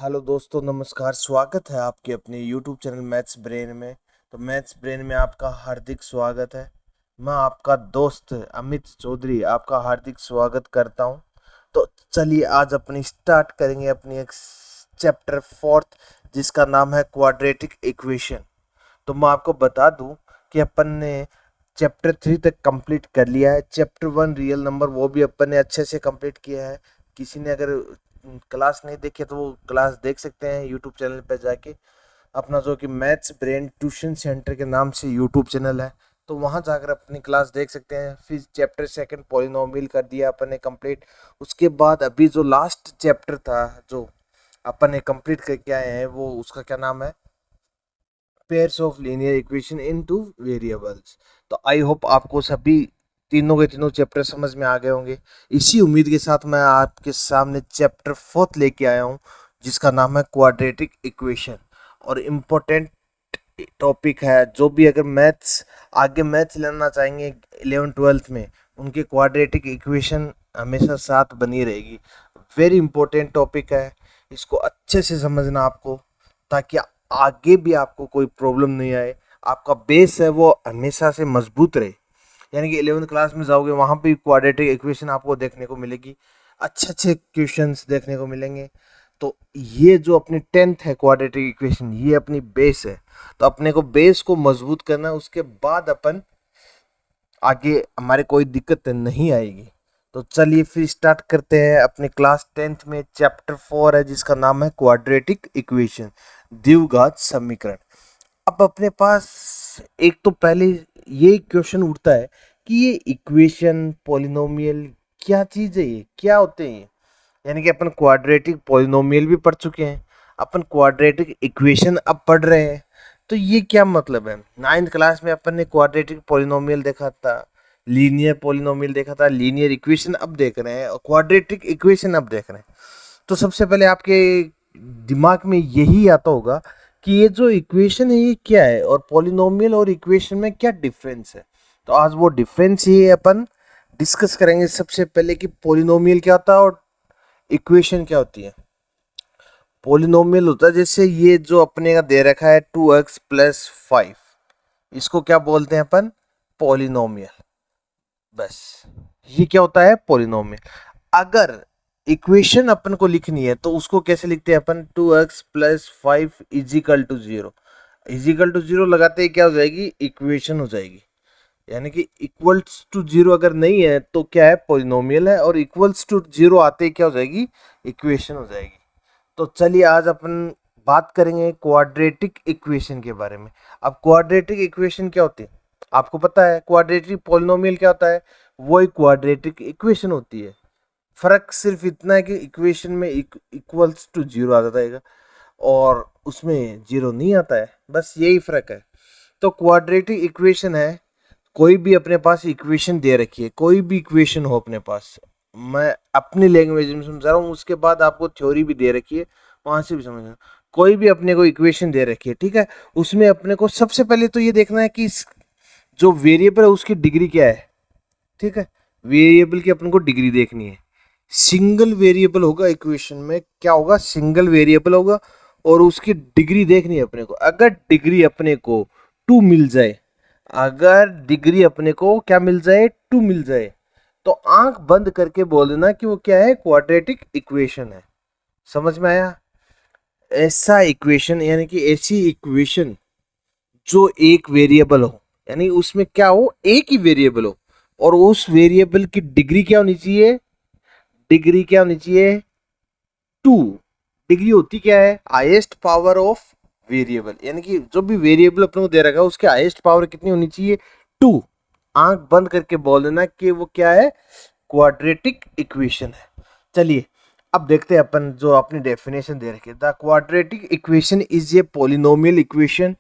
Hello दोस्तों, नमस्कार। स्वागत है आपके अपने यूट्यूब चैनल मैथ्स ब्रेन में। तो मैथ्स ब्रेन में आपका हार्दिक स्वागत है। मैं आपका दोस्त अमित चौधरी आपका हार्दिक स्वागत करता हूं। तो चलिए आज अपनी स्टार्ट करेंगे अपनी एक चैप्टर फोर्थ, जिसका नाम है क्वाड्रेटिक इक्वेशन। तो मैं आपको बता दूं कि अपन ने चैप्टर 3 तक कंप्लीट कर लिया है। चैप्टर 1 रियल नंबर वो भी अपन ने अच्छे से कंप्लीट किया है। किसी ने अगर क्लास नहीं देखी तो वो क्लास देख सकते हैं यूट्यूब चैनल पर जाके। अपना जो कि मैथ्स ब्रेन ट्यूशन सेंटर के नाम से यूट्यूब चैनल है, तो वहाँ जाकर अपनी क्लास देख सकते हैं। फिर चैप्टर सेकंड पॉलिनोमियल कर दिया अपन ने कंप्लीट। उसके बाद अभी जो लास्ट चैप्टर था जो अपन ने कंप्लीट करके आए हैं, वो उसका क्या नाम है, pairs of linear equation into variables. तो आई होप आपको सभी तीनों के तीनों चैप्टर समझ में आ गए होंगे। इसी उम्मीद के साथ मैं आपके सामने चैप्टर फोर्थ लेके आया हूँ, जिसका नाम है क्वाड्रेटिक इक्वेशन। और इम्पोर्टेंट टॉपिक है। जो भी अगर मैथ्स आगे मैथ्स लेना चाहेंगे 11th-12th में, उनके क्वाड्रेटिक इक्वेशन हमेशा साथ बनी रहेगी। वेरी इंपॉर्टेंट टॉपिक है, इसको अच्छे से समझना आपको, ताकि आगे भी आपको कोई प्रॉब्लम नहीं आए। आपका बेस है वो हमेशा से मजबूत रहे। यानी कि 11th क्लास में जाओगे वहाँ पे क्वाड्रेटिक इक्वेशन आपको देखने को मिलेगी, अच्छे अच्छे क्वेश्चंस देखने को मिलेंगे। तो ये जो अपनी 10th है क्वाड्रेटिक इक्वेशन, ये अपनी बेस है। तो अपने को बेस को मजबूत करना है, उसके बाद अपन आगे हमारे कोई दिक्कत नहीं आएगी। तो चलिए फिर स्टार्ट करते हैं अपने क्लास 10th में चैप्टर 4 है, जिसका नाम है क्वाड्रेटिक इक्वेशन, द्विघात समीकरण। अब अपने पास एक तो पहले ये क्वेश्चन उठता है कि ये इक्वेशन पॉलिनोमियल क्या चीज़ है, ये क्या होते हैं ये। यानी कि अपन क्वाड्रेटिक पॉलिनोमियल भी पढ़ चुके हैं, अपन क्वाड्रेटिक इक्वेशन अब पढ़ रहे हैं। तो ये क्या मतलब है। 9th क्लास में अपन ने क्वाड्रेटिक पॉलिनोमियल देखा था, लीनियर पॉलिनोमियल देखा था, लीनियर इक्वेशन अब देख रहे हैं और क्वाड्रेटिक इक्वेशन अब देख रहे हैं। तो सबसे पहले आपके दिमाग में यही आता होगा कि ये जो इक्वेशन है ये क्या है, और पॉलिनोमियल और इक्वेशन में क्या डिफरेंस है। तो आज वो डिफरेंस ही अपन डिस्कस करेंगे। सबसे पहले कि पॉलिनोमियल क्या होता है और इक्वेशन क्या होती है। पॉलिनोमियल होता है जैसे ये जो अपने का दे रखा है 2x+5, इसको क्या बोलते हैं अपन, पॉलिनोमियल। बस ये क्या होता है, पॉलिनोमियल। अगर इक्वेशन अपन को लिखनी है तो उसको कैसे लिखते हैं अपन, 2x+5 = 0। = 0 लगाते ही क्या हो जाएगी, इक्वेशन हो जाएगी। यानी कि इक्वल्स टू 0 अगर नहीं है तो क्या है, पॉलिनोमियल है, और इक्वल्स टू 0 आते ही क्या हो जाएगी, इक्वेशन हो जाएगी। तो चलिए आज अपन बात करेंगे क्वाड्रेटिक इक्वेशन के बारे में। अब क्वाड्रेटिक इक्वेशन क्या होती है, आपको पता है। क्वाड्रेटिक पॉलिनोमियल क्या होता है, वो एक क्वाड्रेटिक इक्वेशन होती है। फर्क सिर्फ इतना है कि इक्वेशन में इक्वल्स टू 0 आ जाता है और उसमें 0 नहीं आता है, बस यही फर्क है। तो क्वाड्रेटिक इक्वेशन है, कोई भी अपने पास इक्वेशन दे रखी है, कोई भी इक्वेशन हो अपने पास, मैं अपनी लैंग्वेज में समझा रहा हूँ, उसके बाद आपको थ्योरी भी दे रखी है, वहां से भी समझना। कोई भी अपने को इक्वेशन दे रखी है, ठीक है, उसमें अपने को सबसे पहले तो ये देखना है कि जो वेरिएबल है उसकी डिग्री क्या है। ठीक है, वेरिएबल की अपन को डिग्री देखनी है। सिंगल वेरिएबल होगा इक्वेशन में, क्या होगा, सिंगल वेरिएबल होगा, और उसकी डिग्री देखनी है अपने को। अगर डिग्री अपने को 2 मिल जाए, अगर डिग्री अपने को क्या मिल जाए, 2 मिल जाए, तो आंख बंद करके बोल देना कि वो क्या है, क्वाड्रेटिक इक्वेशन है। समझ में आया। ऐसा इक्वेशन यानी कि ऐसी इक्वेशन जो एक वेरिएबल हो, यानी उसमें क्या हो, एक ही वेरिएबल हो, और उस वेरिएबल की डिग्री क्या होनी चाहिए, डिग्री क्या होनी चाहिए, 2। डिग्री होती क्या है, हाईएस्ट पावर ऑफ वेरिएबल। यानी कि जो भी वेरिएबल अपने को दे रखा है उसके हाईएस्ट पावर कितनी होनी चाहिए, 2। आंख बंद करके बोल देना कि वो क्या है, क्वाड्रेटिक इक्वेशन है। चलिए अब देखते हैं अपन जो अपनी डेफिनेशन दे रखी है। The quadratic equation is a polynomial equation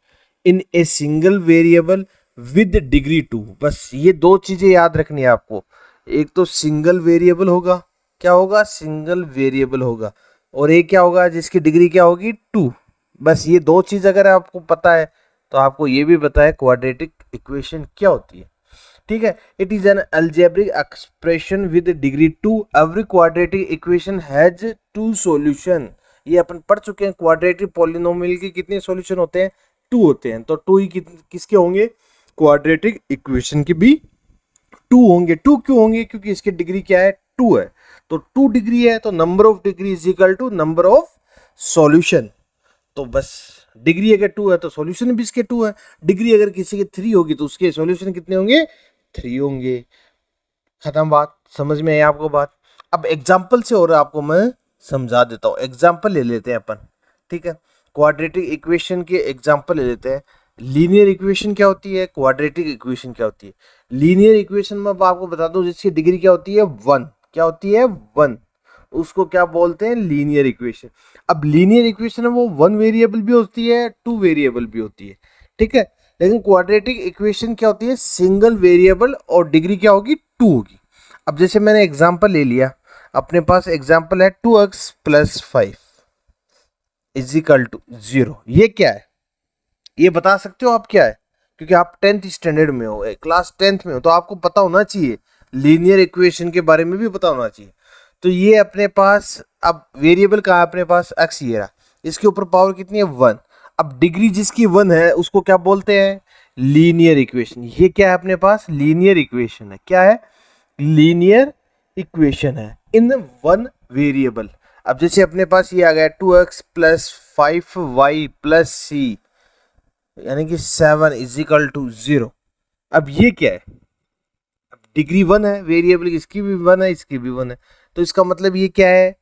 in a single variable with degree 2। बस ये दो चीजें याद रखनी है आपको। एक तो सिंगल वेरिएबल होगा, क्या होगा, सिंगल वेरिएबल होगा, और एक क्या होगा जिसकी डिग्री क्या होगी, 2। बस ये दो चीज अगर आपको पता है तो आपको ये भी पता है क्वाड्रेटिक इक्वेशन क्या होती है। ठीक है, it is an algebraic expression with degree 2। Every quadratic equation has 2 solution ये अपन पढ़ चुके हैं, क्वाड्रेटिक पॉलिनोमियल के कितने सॉल्यूशन होते हैं, 2 होते हैं। तो 2 ही किसके होंगे, क्वाड्रेटिक इक्वेशन के भी 2 होंगे। 2 क्यों होंगे, क्योंकि इसकी डिग्री क्या है, 2 है। तो 2 डिग्री है तो number of degree is equal to number of solution. तो बस डिग्री अगर 2 है तो सॉल्यूशन भी इसके 2 है। डिग्री अगर किसी के 3 होगी तो उसके सॉल्यूशन कितने होंगे, 3 होंगे। खत्म बात, समझ में आई आपको बात। अब एग्जाम्पल से और आपको मैं समझा देता हूँ। एग्जाम्पल ले लेते हैं अपन, ठीक है। क्वाड्रेटिक इक्वेशन के एग्जाम्पल ले लेते हैं। लीनियर इक्वेशन क्या होती है, क्वाड्रेटिक इक्वेशन क्या होती है। लीनियर इक्वेशन में आपको बता दूं जिसकी डिग्री क्या होती है, 1। क्या होती है, 1। उसको क्या बोलते हैं, लीनियर इक्वेशन। अब लीनियर इक्वेशन है वो 1 वेरिएबल भी होती है, 2 वेरिएबल भी होती है, ठीक है। लेकिन क्वाड्रेटिक इक्वेशन क्या होती है, सिंगल वेरिएबल और डिग्री क्या होगी, 2 होगी। अब जैसे मैंने एग्जांपल ले लिया, अपने पास एग्जांपल है 2x + 5 = 0। ये क्या है, ये बता सकते हो आप क्या है, क्योंकि आप 10th स्टैंडर्ड में हो, क्लास 10th में हो, तो आपको पता होना चाहिए, लीनियर इक्वेशन के बारे में भी पता होना चाहिए। तो ये अपने पास, अब वेरिएबल कहाँ है अपने पास, x ये रहा, इसके ऊपर पावर कितनी है, 1। अब डिग्री जिसकी 1 है उसको क्या बोलते हैं, लीनियर इक्वेशन। ये क्या है अपने पास, लीनियर इक्वेशन है। क्या है, लीनियर इक्वेशन है इन 1 वेरिएबल। अब जैसे अपने पास ये आ गया 2x + 5y + c यानी कि 7 = 0। अब ये क्या है, अब डिग्री 1 है वेरिएबल, इसकी भी 1 है, इसकी भी 1 है, तो इसका मतलब ये क्या है,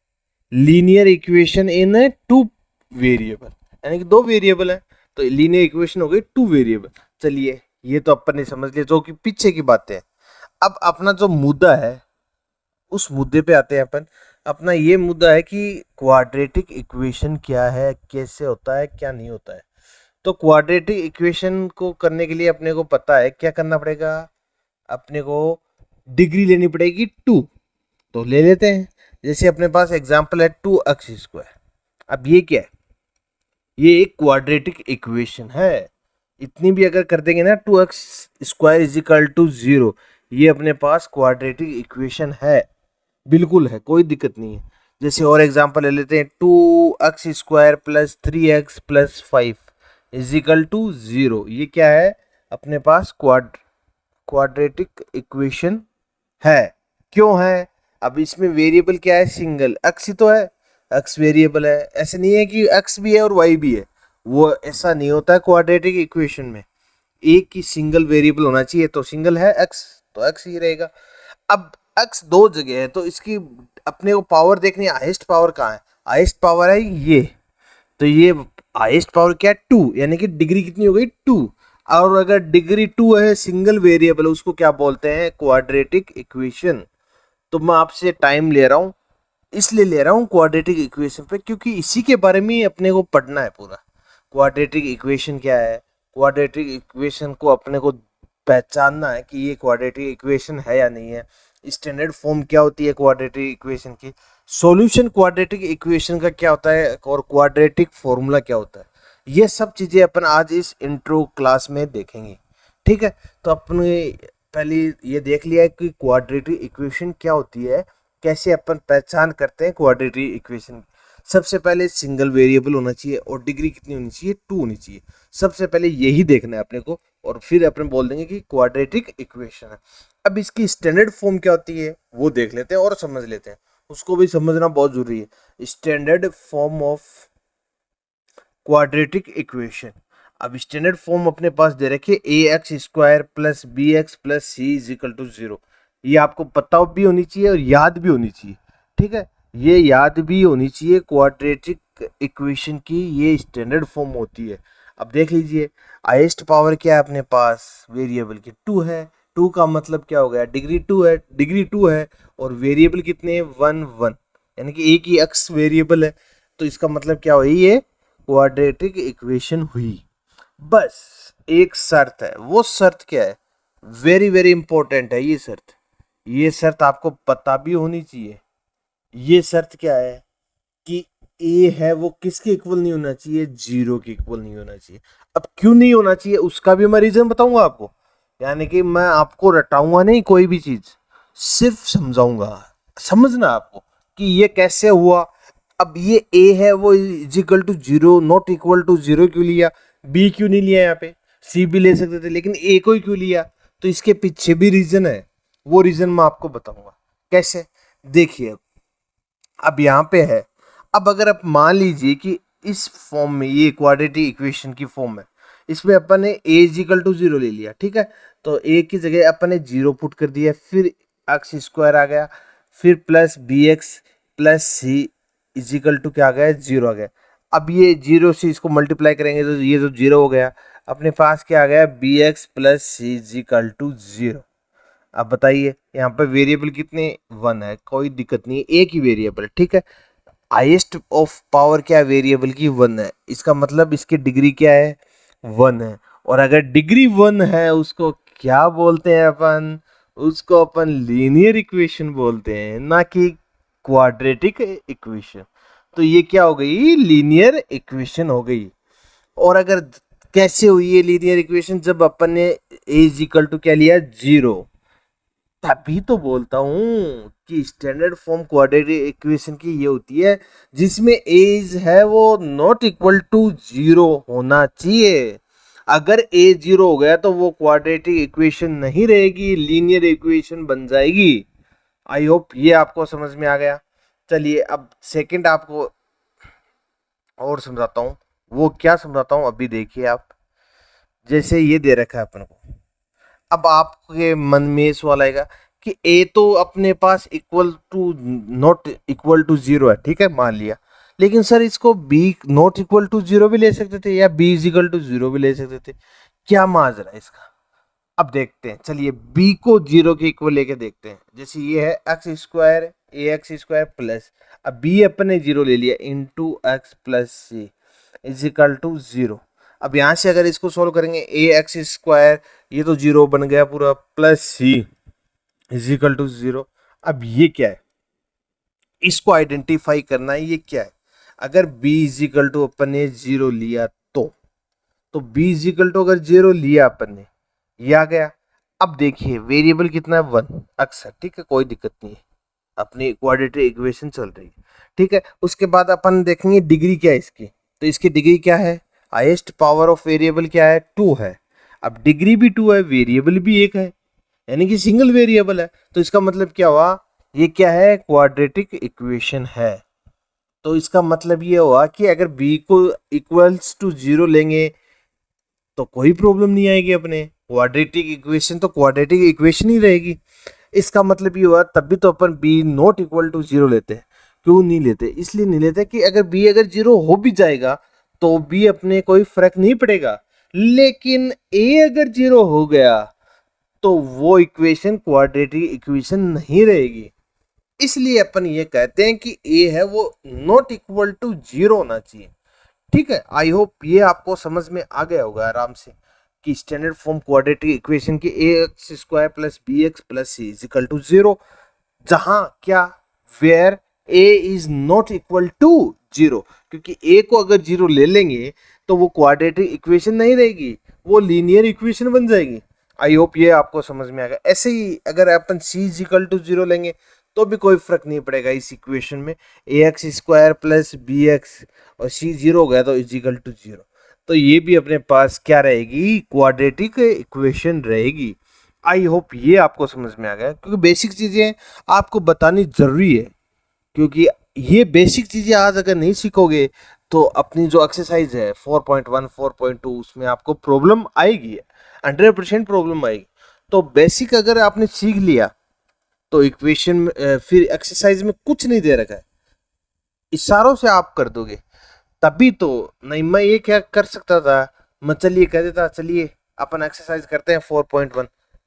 लीनियर इक्वेशन इन 2 वेरिएबल, यानी कि 2 वेरिएबल है, तो लीनियर इक्वेशन हो गई 2 वेरिएबल। चलिए ये तो अपन ने समझ लिया, जो कि पीछे की बातें है। अब अपना जो मुद्दा है उस मुद्दे पे आते हैं अपन। अपना ये मुद्दा है कि क्वाड्रेटिक इक्वेशन क्या है, कैसे होता है, क्या नहीं होता है। तो क्वाड्रेटिक इक्वेशन को करने के लिए अपने को पता है क्या करना पड़ेगा, अपने को डिग्री लेनी पड़ेगी 2। तो ले लेते हैं, जैसे अपने पास एग्जांपल है 2x²। अब ये क्या है, ये एक क्वाड्रेटिक इक्वेशन है। इतनी भी अगर कर देंगे ना, 2x² = 0, ये अपने पास क्वाड्रेटिक इक्वेशन है, बिल्कुल है, कोई दिक्कत नहीं है। जैसे और एग्जांपल ले लेते हैं, 2x² + 3x + 5 = 0। ये क्या है, अपने पास क्वाड्रेटिक इक्वेशन है। क्यों है, अब इसमें वेरिएबल क्या है, सिंगल x ही तो है, x वेरिएबल है। ऐसे नहीं है कि x भी है और y भी है, वो ऐसा नहीं होता है क्वाड्रेटिक इक्वेशन में। एक ही सिंगल वेरिएबल होना चाहिए, तो सिंगल है x, तो x ही रहेगा। अब x 2 जगह है, तो इसकी अपने को पावर देखनी है, हाईएस्ट पावर कहाँ है, हाईएस्ट पावर है ये, तो ये हाईएस्ट पावर क्या है, 2, यानी कि डिग्री कितनी हो गई, 2। और अगर डिग्री 2 है, सिंगल वेरिएबल, उसको क्या बोलते हैं, क्वाड्रेटिक इक्वेशन। तो मैं आपसे टाइम ले रहा हूँ, इसलिए ले रहा हूँ क्वाड्रेटिक इक्वेशन पे, क्योंकि इसी के बारे में ही अपने को पढ़ना है पूरा। क्वाड्रेटिक इक्वेशन क्या है, क्वाड्रेटिक इक्वेशन को अपने को पहचानना है कि ये क्वाड्रेटिक इक्वेशन है या नहीं है। स्टैंडर्ड फॉर्म क्या होती है क्वाड्रेटिक इक्वेशन की, सॉल्यूशन क्वाड्रेटिक इक्वेशन का क्या होता है, और क्वाड्रेटिक फॉर्मूला क्या होता है। ये सब चीज़ें अपन आज इस इंट्रो क्लास में देखेंगे, ठीक है। तो अपने पहले ये देख लिया है कि क्वाड्रेटिक इक्वेशन क्या होती है, कैसे अपन पहचान करते हैं क्वाड्रेटिक इक्वेशन। सबसे पहले सिंगल वेरिएबल होना चाहिए और डिग्री कितनी होनी चाहिए, 2 होनी चाहिए। सबसे पहले यही देखना है अपने को, और फिर अपन बोल देंगे कि क्वाड्रेटिक इक्वेशन है। अब इसकी स्टैंडर्ड फॉर्म क्या होती है वो देख लेते हैं और समझ लेते हैं, उसको भी समझना बहुत जरूरी है। Standard form of quadratic equation. अब स्टैंडर्ड फॉर्म अपने पास दे रखे ax² + bx + c = 0। ये आपको पता भी होनी चाहिए और याद भी होनी चाहिए, ठीक है। ये याद भी होनी चाहिए, क्वाड्रेटिक इक्वेशन की ये स्टैंडर्ड फॉर्म होती है। अब देख लीजिए, हाईएस्ट पावर क्या है अपने पास, वेरिएबल की 2 है। 2 का मतलब क्या हो गया, डिग्री 2 है, डिग्री 2 है, और वेरिएबल कितने हैं, 1 1, यानी कि एक ही x वेरिएबल है। तो इसका मतलब क्या हुई, ये क्वाड्रेटिक इक्वेशन हुई। बस एक शर्त है, वो शर्त क्या है, वेरी वेरी इंपॉर्टेंट है ये शर्त। ये शर्त आपको पता भी होनी चाहिए। ये शर्त क्या है कि ए है वो किसके इक्वल नहीं होना चाहिए, 0 के इक्वल नहीं होना चाहिए। अब क्यों नहीं होना चाहिए उसका भी मैं रीजन बताऊंगा आपको, यानी कि मैं आपको रटाऊंगा नहीं कोई भी चीज, सिर्फ समझाऊंगा। समझना आपको कि ये कैसे हुआ। अब ये ए है वो is equal to zero, not equal to zero क्यों लिया, बी क्यों नहीं लिया, यहाँ पे सी भी ले सकते थे लेकिन ए को ही क्यों लिया, तो इसके पीछे भी रीजन है, वो रीजन मैं आपको बताऊंगा कैसे। देखिए अब यहाँ पे है, अब अगर आप मान लीजिए कि इस फॉर्म में ये क्वाड्रेटिक इक्वेशन की फॉर्म है, इसमें अपन ने ए इज इक्वल टू जीरो ले लिया, ठीक है, तो ए की जगह अपन ने जीरो पुट कर दिया, फिर एक्स स्क्वायर आ गया, फिर plus b x plus c is equal to क्या आ गया, जीरो आ गया। अब ये जीरो से इसको मल्टीप्लाई करेंगे तो ये तो जीरो हो गया, अपने पास क्या आ गया, b x plus c is equal to zero. अब बताइए यहाँ पे वेरिएबल कितने, वन है, कोई दिक्कत नहीं है, एक ही वेरिएबल, ठीक है, हाईएस्ट ऑफ पावर क्या वेरिएबल की, वन है, इसका मतलब इसकी डिग्री क्या है, वन है। और अगर डिग्री वन है उसको क्या बोलते हैं अपन, उसको अपन लीनियर इक्वेशन बोलते हैं, ना कि क्वाड्रेटिक इक्वेशन। तो ये क्या हो गई, लीनियर इक्वेशन हो गई। और अगर कैसे हुई ये लीनियर इक्वेशन, जब अपन ने ए इज इक्वल टू क्या लिया, जीरो, तभी तो बोलता हूँ कि स्टैंडर्ड फॉर्म क्वाड्रेटिक इक्वेशन की ये होती है जिसमें एज है वो नॉट इक्वल टू जीरो होना चाहिए। अगर ए जीरो हो गया तो वो क्वाड्रेटिक इक्वेशन नहीं रहेगी, लीनियर इक्वेशन बन जाएगी। आई होप ये आपको समझ में आ गया। चलिए अब सेकंड आपको और समझाता हूँ, वो क्या समझाता हूँ अभी देखिए आप। जैसे ये दे रखा है अपन को, अब आपके मन में ये सवाल आएगा कि ए तो अपने पास equal to not equal to zero है, ठीक है, मान लिया, लेकिन सर इसको b not equal to zero भी ले सकते थे या b is equal to zero भी ले सकते थे, क्या माजरा है इसका। अब देखते हैं, चलिए बी को जीरो के इक्वल लेके देखते हैं। जैसे ये है x square a x square plus, अब बी अपन ने जीरो ले लिया, into x plus c is equal to zero. अब यहाँ से अगर इसको सोल्व करेंगे, ए एक्स स्क्वायर ये तो जीरो बन गया पूरा, plus c is equal to zero. अब ये क्या है, इसको आइडेंटिफाई करना है, ये क्या है। अगर b इज इक्वल टू अपन ने जीरो लिया तो b इज इक्वल टू अगर जीरो लिया अपन ने, ये आ गया। अब देखिए वेरिएबल कितना है, वन, अक्सर, ठीक है, कोई दिक्कत नहीं है, अपनी क्वाड्रेटिक इक्वेशन चल रही है, ठीक है। उसके बाद अपन देखेंगे डिग्री क्या है इसकी, तो इसकी डिग्री क्या है, हाईएस्ट पावर ऑफ वेरिएबल क्या है, टू है। अब डिग्री भी टू है, वेरिएबल भी एक है, यानी कि सिंगल वेरिएबल है, तो इसका मतलब क्या हुआ, ये क्या है, क्वाड्रेटिक इक्वेशन है। तो इसका मतलब ये हुआ कि अगर b को इक्वल्स टू जीरो लेंगे तो कोई प्रॉब्लम नहीं आएगी, अपने क्वाड्रेटिक इक्वेशन तो क्वाड्रेटिक इक्वेशन ही रहेगी। इसका मतलब ये हुआ तभी तो अपन b not equal to zero लेते हैं। क्यों नहीं लेते, इसलिए नहीं लेते कि अगर b अगर जीरो हो भी जाएगा तो b अपने कोई फर्क नहीं पड़ेगा, लेकिन a अगर जीरो हो गया तो वो इक्वेशन क्वाड्रेटिक इक्वेशन नहीं रहेगी। इसलिए अपन ये कहते हैं कि ए है वो नॉट इक्वल टू जीरो होना चाहिए, ठीक है। आई होप ये आपको समझ में आ गया होगा आराम से कि स्टैंडर्ड फॉर्म क्वाड्रेटिक इक्वेशन की a x square plus b x plus c is equal to zero, जहां क्या, where a is not equal to zero, क्योंकि ए को अगर जीरो ले लेंगे तो वो क्वाड्रेटिक इक्वेशन नहीं रहेगी, वो लीनियर इक्वेशन बन जाएगी। आई होप ये आपको समझ में आ गया। ऐसे ही अगर अपन सी इज इक्वल टू जीरो लेंगे तो भी कोई फर्क नहीं पड़ेगा इस इक्वेशन में, a x square plus b x और सी जीरो हो गया तो इज इक्वल टू जीरो, तो ये भी अपने पास क्या रहेगी, क्वाड्रेटिक इक्वेशन रहेगी। आई होप ये आपको समझ में आ गया, क्योंकि बेसिक चीज़ें आपको बतानी जरूरी है, क्योंकि ये बेसिक चीज़ें आज अगर नहीं सीखोगे तो अपनी जो एक्सरसाइज है 4.1 4.2 उसमें आपको प्रॉब्लम आएगी, 100% प्रॉब्लम आएगी। तो बेसिक अगर आपने सीख लिया तो इक्वेशन में फिर एक्सरसाइज में कुछ नहीं दे रखा है, इशारों से आप कर दोगे तभी तो। नहीं मैं ये क्या कर सकता था, मैं चलिए कह देता चलिए अपन एक्सरसाइज करते हैं 4.1,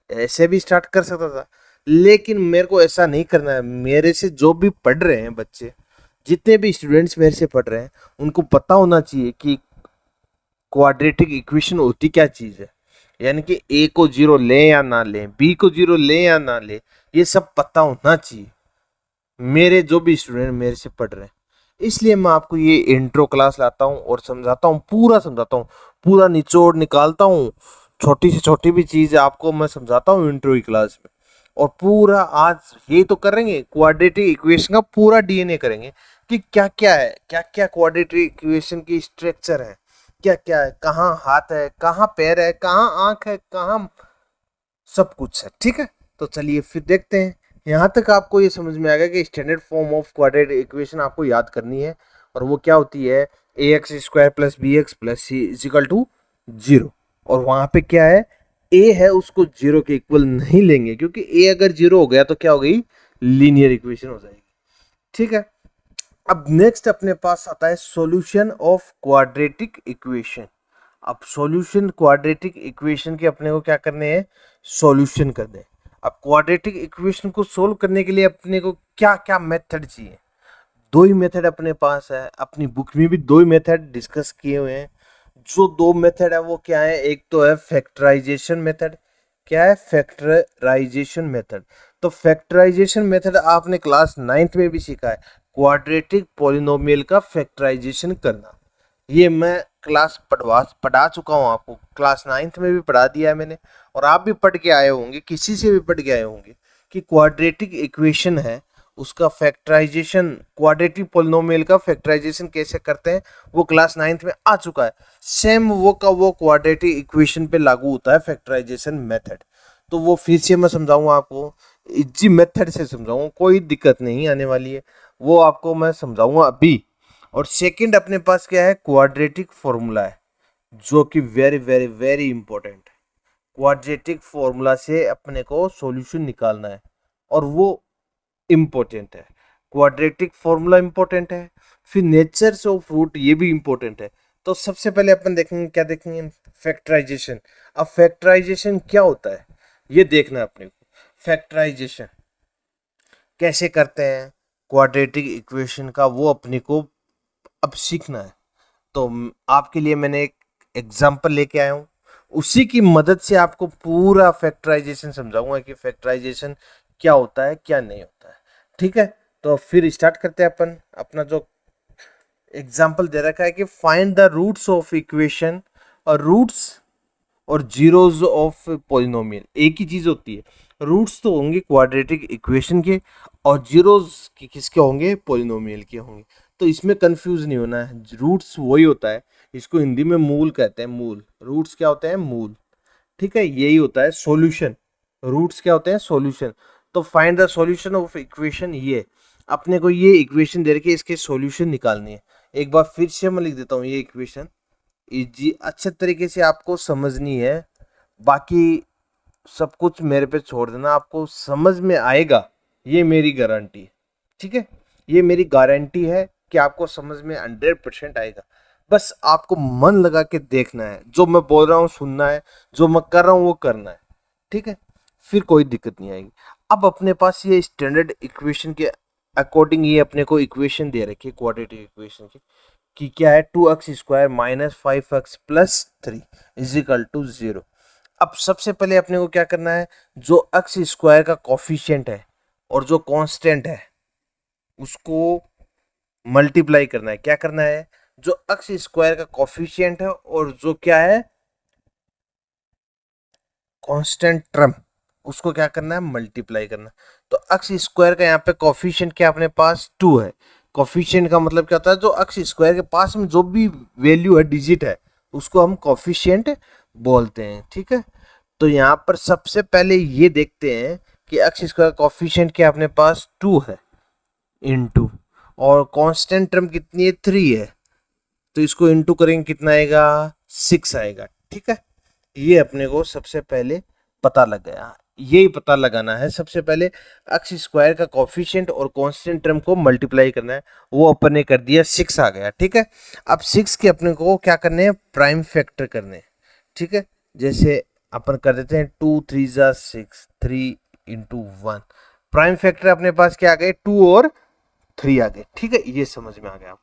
ऐसे भी स्टार्ट कर सकता था, लेकिन मेरे को ऐसा नहीं करना है। मेरे से जो भी पढ़ रहे हैं बच्चे, जितने भी स्टूडेंट्स मेरे से पढ़ रहे हैं, उनको पता होना चाहिए कि क्वाड्रेटिक इक्वेशन होती क्या चीज़ है, यानी कि ए को जीरो लें या ना लें, बी को जीरो लें या ना लें, ये सब पता होना चाहिए मेरे जो भी स्टूडेंट मेरे से पढ़ रहे हैं। इसलिए मैं आपको ये इंट्रो क्लास लाता हूँ और समझाता हूँ, पूरा समझाता हूँ, पूरा निचोड़ निकालता हूँ, छोटी से छोटी भी चीज़ आपको मैं समझाता हूँ इंट्रो की क्लास में। और पूरा आज ये तो करेंगे, क्वाड्रेटिक इक्वेशन का पूरा डीएनए करेंगे कि क्या क्या क्वाड्रेटिक इक्वेशन की स्ट्रक्चर है, क्या है, कहाँ हाथ है, कहाँ पैर है, कहाँ आंख है, कहाँ सब कुछ है। ठीक है, तो चलिए फिर देखते हैं। यहाँ तक आपको ये समझ में आ गया कि standard form of quadratic equation आपको याद करनी है, और वो क्या होती है, a x square plus b x plus c is equal to zero. और वहां पे क्या है, ए है उसको जीरो के इक्वल नहीं लेंगे, क्योंकि ए अगर जीरो हो गया तो क्या हो गई, लीनियर इक्वेशन हो जाएगी। ठीक है, अब नेक्स्ट अपने पास आता है सॉल्यूशन ऑफ क्वाड्रेटिक इक्वेशन। अब सॉल्यूशन क्वाड्रेटिक इक्वेशन के अपने को क्या करने हैं, सॉल्यूशन करने हैं। अब क्वाड्रेटिक इक्वेशन को सोल्व करने के लिए अपने को क्या क्या मेथड चाहिए, दो ही मेथड अपने पास है, अपनी बुक में भी दो ही मेथड डिस्कस किए हुए हैं। जो दो मेथड है वो क्या है, एक तो है फैक्टराइजेशन मेथड। क्या है, फैक्टराइजेशन मेथड। तो फैक्टराइजेशन मेथड आपने क्लास 9th में भी सीखा है, क्वाड्रेटिक पॉलिनोमियल का फैक्टराइजेशन करना। ये मैं क्लास पढ़ा चुका हूँ आपको, क्लास 9th में भी पढ़ा दिया है मैंने, और आप भी पढ़ के आए होंगे, किसी से भी पढ़ के आए होंगे कि क्वाड्रेटिक इक्वेशन है उसका फैक्टराइजेशन, क्वाड्रेटिक पॉलिनोमियल का फैक्टराइजेशन कैसे करते हैं, वो क्लास 9th में आ चुका है। सेम वो का वो क्वाड्रेटिक इक्वेशन पे लागू होता है फैक्टराइजेशन मेथड। तो वो फिर से मैं समझाऊंगा आपको, इजी मेथड से समझाऊंगा, कोई दिक्कत नहीं आने वाली है, वो आपको मैं समझाऊंगा अभी। और सेकंड अपने पास क्या है, क्वाड्रेटिक फॉर्मूला है, जो कि वेरी वेरी वेरी इंपॉर्टेंट है। क्वाड्रेटिक फॉर्मूला से अपने को सॉल्यूशन निकालना है, और वो इम्पोर्टेंट है। क्वाड्रेटिक फॉर्मूला इम्पोर्टेंट है, फिर नेचर्स ऑफ रूट ये भी इम्पोर्टेंट है। तो सबसे पहले अपन देखेंगे, क्या देखेंगे, फैक्टराइजेशन। अब फैक्टराइजेशन क्या होता है ये देखना है अपने को। फैक्टराइजेशन कैसे करते हैं क्वाड्रेटिक इक्वेशन का, वो अपने को अब सीखना है। तो आपके लिए मैंने एक एग्जांपल लेके आया हूँ, उसी की मदद से आपको पूरा फैक्टराइजेशन समझाऊंगा कि फैक्टराइजेशन क्या होता है क्या नहीं होता है। ठीक है, तो फिर स्टार्ट करते हैं अपन। अपना जो एग्जांपल दे रखा है कि find the roots of equation, और रूट्स और जीरोज ऑफ पॉलिनोमियल एक ही चीज होती है। रूट्स तो होंगे क्वाड्रेटिक इक्वेशन के, और जीरोज की किसके होंगे, पॉलिनोमियल के होंगे। तो इसमें कंफ्यूज नहीं होना है, रूट्स वही होता है, इसको हिंदी में मूल कहते हैं, मूल। रूट्स क्या होते हैं, मूल। ठीक है, यही होता है सॉल्यूशन। रूट्स क्या होते हैं, सॉल्यूशन। तो find the solution of equation, ये अपने को ये इक्वेशन दे रखी है, इसके सॉल्यूशन निकालनी है। एक बार फिर से मैं लिख देता हूँ ये इक्वेशन, इजी अच्छे तरीके से आपको समझनी है, बाकी सब कुछ मेरे पे छोड़ देना, आपको समझ में आएगा, ये मेरी गारंटी है। ठीक है, ये मेरी गारंटी है कि आपको समझ में 100% आएगा। बस आपको मन लगा के देखना है, जो मैं बोल रहा हूँ सुनना है, जो मैं कर रहा हूँ वो करना है। ठीक है, फिर कोई दिक्कत नहीं आएगी। अब अपने पास ये स्टैंडर्ड इक्वेशन के अकॉर्डिंग ये अपने को इक्वेशन दे रखी है क्वाड्रेटिक इक्वेशन की, कि क्या है, 2x square minus 5x plus 3 is equal to 0। अब सबसे पहले अपने को क्या करना है, जो x स्क्वायर का कॉफिशिएंट है और जो कांस्टेंट है उसको मल्टीप्लाई करना है। क्या करना है, जो x स्क्वायर का कॉफिशिएंट है और जो क्या है, कांस्टेंट टर्म, उसको क्या करना है, मल्टीप्लाई करना। तो x स्क्वायर का यहाँ पे कॉफिशिएंट क्या अपने पास 2 है। कॉफिशिएंट का मतलब क्या होता है, जो x स्क्वायर के पास में जो भी वैल्यू है, डिजिट है, उसको हम कॉफिशिएंट बोलते हैं। ठीक है, तो यहाँ पर सबसे पहले ये देखते हैं कि x स्क्वायर कॉफिशिएंट क्या अपने पास 2 है इनटू, और कांस्टेंट टर्म कितनी है, 3 है, तो इसको इनटू करेंगे कितना आएगा, 6 आएगा। ठीक है, ये अपने को सबसे पहले पता लग गया, यही पता लगाना है सबसे पहले, एक्स स्क्वायर का कॉफिशिएंट और कांस्टेंट टर्म को मल्टीप्लाई करना है, वो अपन ने कर दिया, 6 आ गया। ठीक है, अब 6 के अपने को क्या करने हैं, प्राइम फैक्टर करने हैं। ठीक है, जैसे अपन कर देते हैं 2 3 जा 6, 3 इंटू 1, प्राइम फैक्टर अपने पास क्या आ गए, 2 और 3 आ गए। ठीक है, ये समझ में आ गया।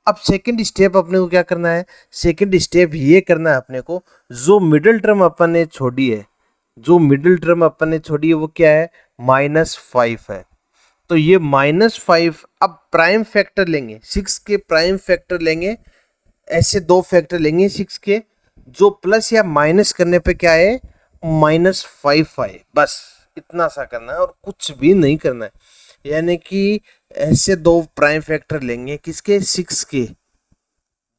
अब सेकंड स्टेप अपने को क्या करना है, सेकंड स्टेप ये करना है अपने को, जो मिडिल टर्म अपन ने छोड़ी है, जो मिडिल टर्म अपन ने छोड़ी है वो क्या है, -5 है। तो ये -5, अब प्राइम फैक्टर लेंगे, 6 के प्राइम फैक्टर लेंगे, ऐसे दो फैक्टर लेंगे 6 के, जो प्लस या माइनस करने पे क्या है, -5 आए। बस इतना सा करना है और कुछ भी नहीं करना है। यानी कि ऐसे दो प्राइम फैक्टर लेंगे किसके, 6 के,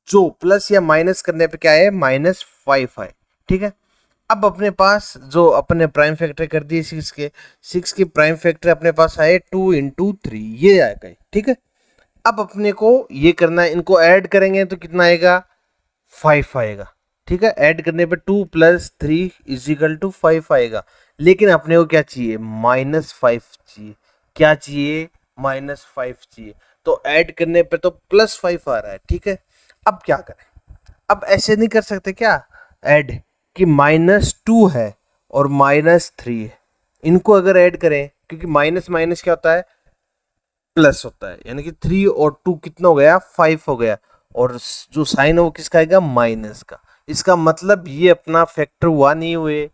जो प्लस या माइनस करने पे क्या है, -5 है। ठीक है, अब अपने पास जो अपने प्राइम फैक्टर कर दिए 6 के, 6 के प्राइम फैक्टर अपने पास आए 2 × 3, ये आएगा। ठीक है, अब अपने को ये करना है, इनको ऐड करेंगे तो कितना आएगा, 5 आएगा। ठीक है, ऐड करने पे 2 + 3 = 5 आएगा। लेकिन अपने को क्या चाहिए, -5 चाहिए। क्या चाहिए, -5 चाहिए। तो ऐड करने पे तो +5 आ रहा है। ठीक है, अब क्या करें, अब ऐसे नहीं कर सकते क्या ऐड, कि -2 है और -3 है, इनको अगर ऐड करें, क्योंकि माइनस माइनस क्या होता है, प्लस होता है, यानी कि 3 और 2 कितना हो गया, 5 हो गया। और जो साइन है वो किसका आएगा, माइनस का। इसका मतलब ये अपना फैक्टर हुआ नहीं हुए,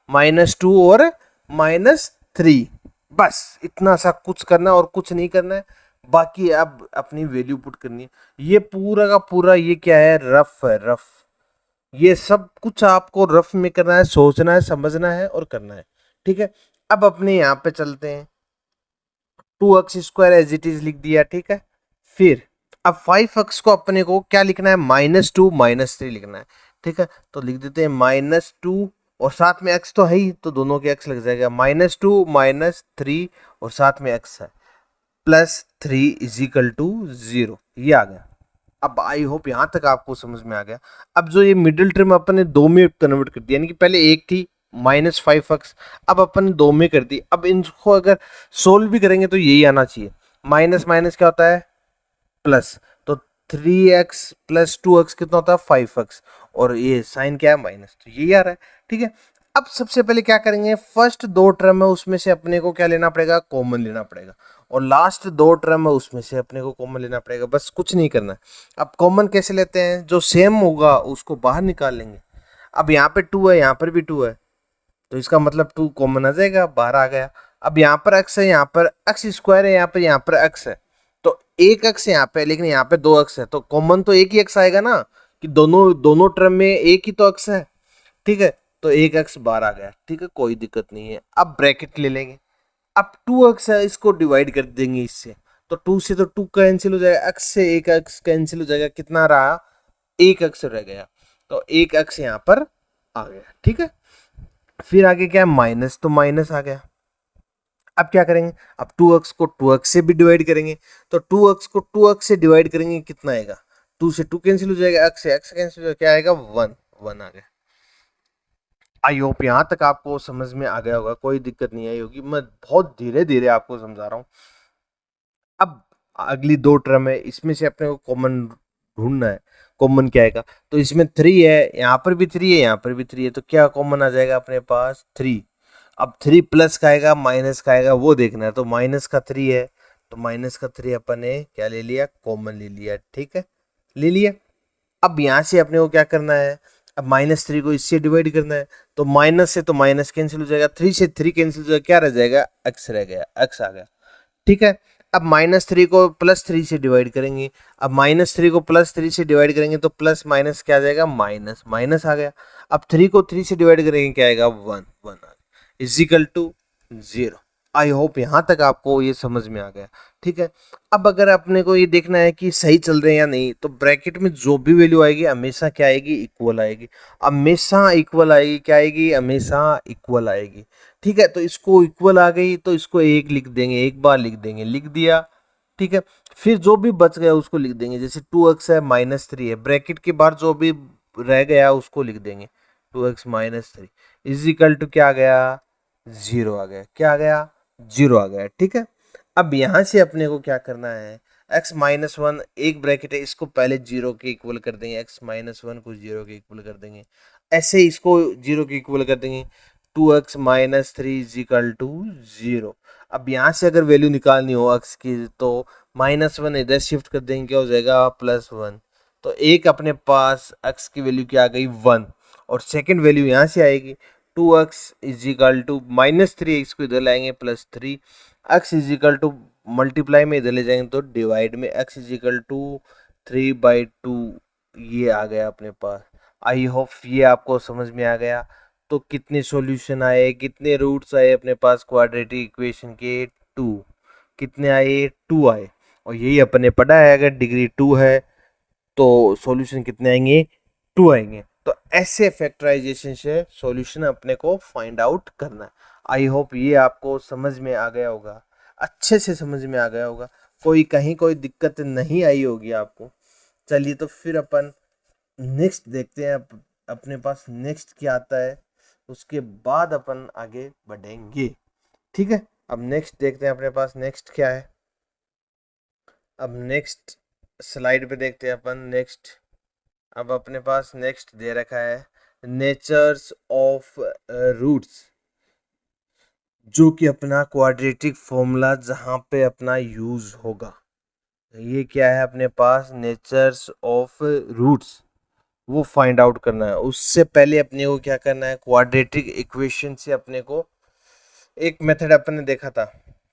-2 और -3। बस इतना सा कुछ करना है और कुछ नहीं करना है। बाकी अब अपनी वैल्यू पुट करनी है। ये पूरा का पूरा ये क्या है, रफ है, रफ। ये सब कुछ आपको रफ में करना है, सोचना है, समझना है और करना है। ठीक है, अब अपने यहाँ पे चलते हैं। 2x² एज इट इज लिख दिया। ठीक है, फिर अब 5x को अपने को क्या लिखना है, -2 -3 लिखना है। ठीक है, तो लिख देते हैं -2 और साथ में x तो है ही, तो दोनों के x लग जाएगा, -2 -3 और साथ में x है, +3 = 0। ये आ गया। अब आई होप यहां तक आपको समझ में आ गया। अब जो ये मिडिल टर्म अपन ने दो में कन्वर्ट कर दिया, यानी कि पहले एक थी -5x, अब अपन ने दो में कर दी। अब इनको अगर सोल्व भी करेंगे तो यही आना चाहिए, माइनस माइनस क्या होता है, प्लस। तो 3x + 2x कितना होता है, 5x, और ये साइन क्या है, माइनस, तो यही आ रहा है। ठीक है, अब सबसे पहले क्या करेंगे, फर्स्ट दो टर्म है उसमें से अपने को क्या लेना पड़ेगा, कॉमन लेना पड़ेगा, और लास्ट दो टर्म है उसमें से अपने को कॉमन लेना पड़ेगा। बस कुछ नहीं करना है। अब कॉमन कैसे लेते हैं, जो सेम होगा उसको बाहर निकाल लेंगे। अब यहाँ पे 2 है, यहाँ पर भी 2 है, तो इसका मतलब 2 कॉमन आ जाएगा, बाहर आ गया। अब यहाँ पर x है, यहाँ पर x² है, यहाँ पर x है, तो एक x यहाँ पे, लेकिन यहाँ पे 2x है, तो कॉमन तो एक ही x आएगा ना, कि दोनों दोनों टर्म में एक ही तो x है। ठीक है, तो एक x बाहर आ गया। ठीक है, कोई दिक्कत नहीं है। अब ब्रैकेट ले लेंगे। अब 2x है, इसको डिवाइड कर देंगे इससे, तो 2 से तो 2 कैंसिल हो जाएगा, x से एक x कैंसिल हो जाएगा, कितना रहा, एक x रह गया, तो एक x यहाँ पर आ गया। ठीक है, फिर आगे क्या है, माइनस, तो माइनस आ गया। अब क्या करेंगे, अब 2x को 2x से भी डिवाइड करेंगे, तो 2x को 2x से डिवाइड करेंगे, कितना आएगा, 2 से 2 कैंसिल हो जाएगा, x से x कैंसिल हो जाएगा, क्या आएगा, 1 1 आ गया। आई होप यहाँ तक आपको समझ में आ गया होगा, कोई दिक्कत नहीं आई होगी। मैं बहुत धीरे धीरे आपको समझा रहा हूँ। अब अगली दो टर्म है, इसमें से अपने को कॉमन ढूंढना है। कॉमन क्या आएगा, तो इसमें 3 है, यहाँ पर भी 3 है, यहाँ पर भी 3 है, तो क्या कॉमन आ जाएगा अपने पास, 3। अब 3 प्लस का आएगा, माइनस का आएगा, वो देखना है। तो माइनस का 3 है, तो माइनस का 3 अपन ने क्या ले लिया, कॉमन ले लिया। ठीक है, ले लिया। अब यहाँ से अपने को क्या करना है, अब -3 को इससे डिवाइड करना है, तो माइनस से तो माइनस कैंसिल हो जाएगा, 3 से 3 कैंसिल हो जाएगा, क्या रह जाएगा, x रह गया, x आ गया। ठीक है, अब -3 को +3 से डिवाइड करेंगे। अब -3 को +3 से डिवाइड करेंगे, तो प्लस माइनस क्या आ जाएगा, माइनस, माइनस आ गया। अब 3 को 3 से डिवाइड करेंगे, क्या आएगा, 1 1 आ गया, = 0। आई होप यहाँ तक आपको ये समझ में आ गया। ठीक है, अब अगर अपने को ये देखना है कि सही चल रहे हैं या नहीं, तो ब्रैकेट में जो भी वैल्यू आएगी हमेशा क्या आएगी, इक्वल आएगी। हमेशा इक्वल आएगी, क्या आएगी, हमेशा इक्वल आएगी। ठीक है, तो इसको इक्वल आ गई, तो इसको एक लिख देंगे, एक बार लिख देंगे, लिख दिया। ठीक है, फिर जो भी बच गया उसको लिख देंगे, जैसे 2x है, -3 है, ब्रैकेट के बाहर जो भी रह गया उसको लिख देंगे, 2x -3 क्या आ गया, 0 आ गया, क्या आ गया, 0 आ गया। ठीक है, अब यहाँ से अपने को क्या करना है, x-1 एक ब्रैकेट है, इसको पहले 0 के इक्वल कर देंगे, x-1 को 0 के इक्वल कर देंगे, ऐसे इसको 0 के इक्वल कर देंगे, 2x -3 = 0। अब यहाँ से अगर वैल्यू निकालनी हो x की, तो -1 इधर शिफ्ट कर देंगे, क्या हो जाएगा, +1। तो एक अपने पास x की वैल्यू क्या आ गई, 1, और सेकंड वैल्यू यहाँ से आएगी, 2x -3, इसको इधर लाएंगे, +3, x मल्टीप्लाई में इधर ले जाएंगे तो डिवाइड में, x 3/2, ये आ गया अपने पास। आई होप ये आपको समझ में आ गया। तो कितने सॉल्यूशन आए, कितने रूट्स आए अपने पास क्वाड्रेटिक इक्वेशन के, 2। कितने आए, 2 आए। और यही अपने पढ़ा है, अगर डिग्री 2 है तो सॉल्यूशन कितने आएंगे, 2 आएंगे। तो ऐसे फैक्टराइजेशन से सॉल्यूशन अपने को फाइंड आउट करना है। आई होप ये आपको समझ में आ गया होगा, अच्छे से समझ में आ गया होगा, कोई कहीं कोई दिक्कत नहीं आई होगी आपको। चलिए तो फिर अपन नेक्स्ट देखते हैं, अपने पास नेक्स्ट क्या आता है, उसके बाद अपन आगे बढ़ेंगे। ठीक है, अब नेक्स्ट देखते हैं अपने पास नेक्स्ट क्या है। अब नेक्स्ट स्लाइड पे देखते हैं अपन नेक्स्ट। अब अपने पास नेक्स्ट दे रखा है नेचर्स ऑफ रूट्स, जो कि अपना क्वाड्रेटिक फॉर्मूला जहाँ पे अपना यूज होगा। ये क्या है अपने पास, नेचर्स ऑफ रूट्स, वो फाइंड आउट करना है। उससे पहले अपने को क्या करना है, क्वाड्रेटिक इक्वेशन से अपने को एक मेथड अपन ने देखा था,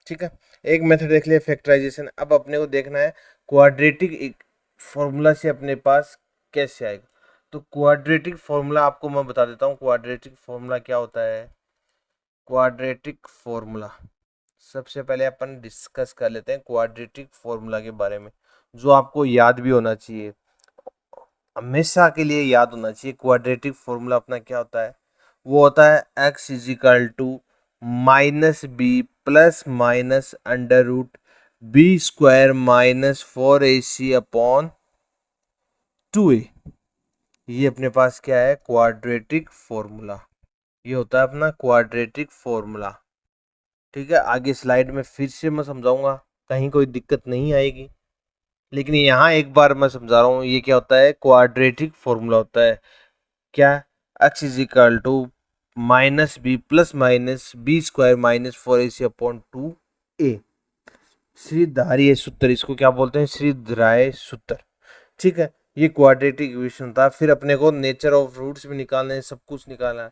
ठीक है, एक मेथड देख लिया फैक्टराइजेशन। अब अपने को देखना है क्वाड्रेटिक फॉर्मूला से अपने पास कैसे आएगा। तो क्वाड्रेटिक फॉर्मूला आपको मैं बता देता हूँ, क्वाड्रेटिक फॉर्मूला क्या होता है। क्वाड्रेटिक फॉर्मूला सबसे पहले अपन डिस्कस कर लेते हैं क्वाड्रेटिक फॉर्मूला के बारे में, जो आपको याद भी होना चाहिए, हमेशा के लिए याद होना चाहिए। क्वाड्रेटिक फॉर्मूला अपना क्या होता है, वो होता है x is equal to minus b plus minus under root b square minus 4ac upon 2a। ये अपने पास क्या है, क्वाड्रेटिक फॉर्मूला, ये होता है अपना क्वाड्रेटिक फॉर्मूला। ठीक है, आगे स्लाइड में फिर से मैं समझाऊंगा, कहीं कोई दिक्कत नहीं आएगी, लेकिन यहाँ एक बार मैं समझा रहा हूँ। ये क्या होता है, क्वाड्रेटिक फॉर्मूला होता है क्या, x is equal to minus b plus minus b square minus 4ac upon 2a। श्रीधारीय सूत्र, इसको क्या बोलते हैं, श्रीधराय सूत्र। ठीक है, ये क्वाड्रेटिक इक्वेशन था। फिर अपने को नेचर ऑफ रूट्स भी निकालने हैं, सब कुछ निकालना है।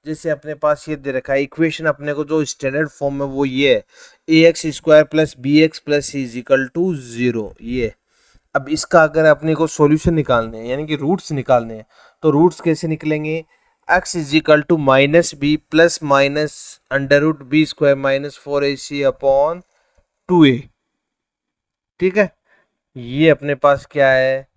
जैसे अपने पास ये दे रखा है इक्वेशन, अपने को जो स्टैंडर्ड फॉर्म में वो ये है, a x square plus b x plus c is equal to 0, ये। अब इसका अगर अपने को सॉल्यूशन निकालने हैं, यानी कि रूट्स निकालने हैं, तो रूट्स कैसे निकलेंगे, x is equal to minus b plus minus under root b square minus 4ac upon 2a। ठीक है, ये अपने पास क्या है,